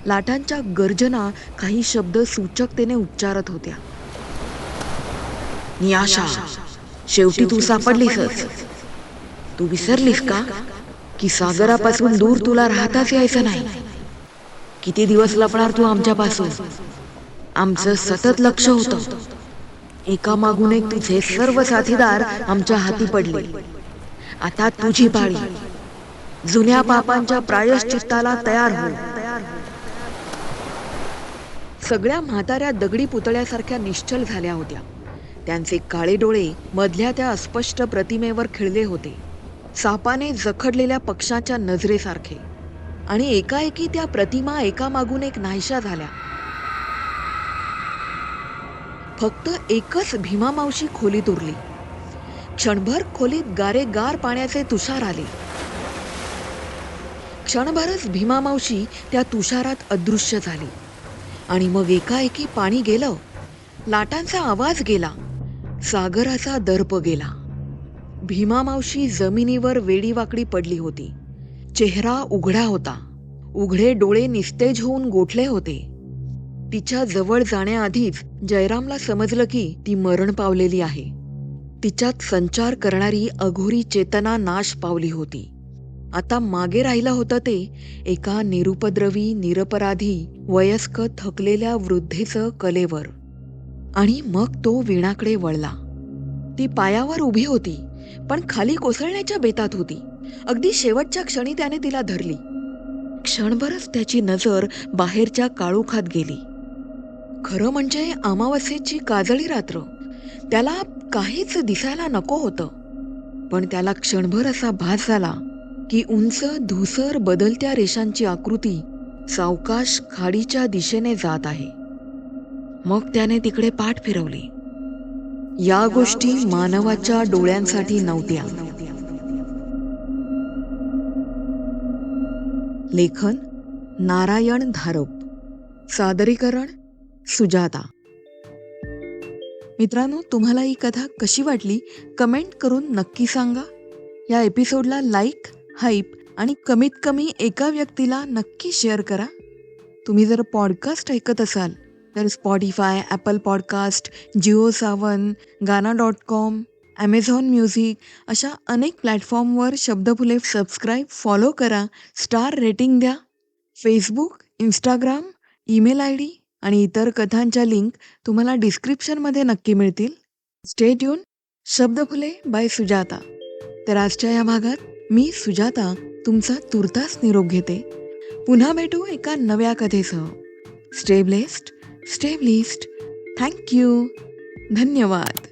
लाटांच्या गर्जना काही शब्द सूचकतेने उच्चारत होत्या. नियाशा, शेवटी तू सापडलीसच. तू विसरलीस का की सागरापासून दूर तुला राहताच यायचं नाही? किती दिवस लपणार तू आमच्यापासून? आमचं सतत लक्ष होतं. एका मागून एक तुझे सर्व साथीदार आमच्या हाती पडले. आता तुझी पाळी. जुन्या पापांच्या प्रायश्चित्ताला तयार हो. सगळ्या म्हाताऱ्या दगडी पुतळ्यासारख्या निश्चल झाल्या होत्या. त्यांचे काळे डोळे मधल्या त्या अस्पष्ट प्रतिमेवर खिळले होते, सापाने जखडलेल्या पक्षाच्या नजरेसारखे. आणि एकाएकी त्या प्रतिमा एकामागून एक नाहीशा झाल्या. फक्त एकच भीमामावशी खोलीत उरली. क्षणभर खोलीत गारेगार पाण्याचे तुषार आले. क्षणभरच भीमामावशी त्या तुषारात अदृश्य झाली. आणि मग एकाएकी पाणी गेलं. लाटांचा आवाज गेला. सागराचा दर्प गेला. भीमामावशी जमिनीवर वेडीवाकडी पडली होती. चेहरा उघडा होता. उघडे डोळे निस्तेज होऊन गोठले होते. तिच्या जवळ जाण्याआधीच जयरामला समजलं की ती मरण पावलेली आहे. तिच्यात संचार करणारी अघोरी चेतना नाश पावली होती. आता मागे राहिलं होतं ते एका निरुपद्रवी, निरपराधी, वयस्क थकलेल्या वृद्धेचं कलेवर. आणि मग तो वीणाकडे वळला. ती पायावर उभी होती, पण खाली कोसळण्याच्या बेतात होती. अगदी शेवटच्या क्षणी त्याने तिला धरली. क्षणभरच त्याची नजर बाहेरच्या काळोखात गेली. खरं म्हणजे अमावस्येची काजळी रात्र. त्याला काहीच दिसायला नको होतं, पण त्याला क्षणभर असा भास झाला की उंच धूसर बदलत्या रेषांची आकृती सावकाश खाडीच्या दिशेने जात आहे. मग त्याने तिकडे पाठ फिरवली. या गोष्टी मानवाच्या डोळ्यांसाठी नव्हत्या. लेखन नारायण धारप. सादरीकरण सुजाता. मित्रांनो, तुम्हाला ही कथा कशी वाटली कमेंट करून नक्की सांगा. या एपिसोडला लाईक, हाईप आणि कमीत कमी एका व्यक्तीला नक्की शेअर करा. तुम्ही जर पॉडकास्ट ऐकत असाल तर Spotify, Apple podcast, Jio Saavn, गाना.com, ॲमेझॉन म्युझिक अशा अनेक प्लॅटफॉर्मवर शब्दफुले सबस्क्राईब, फॉलो करा, स्टार रेटिंग द्या. Facebook, Instagram, email I D आणि इतर कथांच्या लिंक तुम्हाला डिस्क्रिप्शनमध्ये नक्की मिळतील. Stay tune. Shabdphule by Sujata. तर आजच्या या भागात मी सुजाता तुमचा तुर्तास निरोप घेते. पुन्हा भेटू एका नव्या कथेसह. Stay blessed, stay blissed. Thank you. धन्यवाद.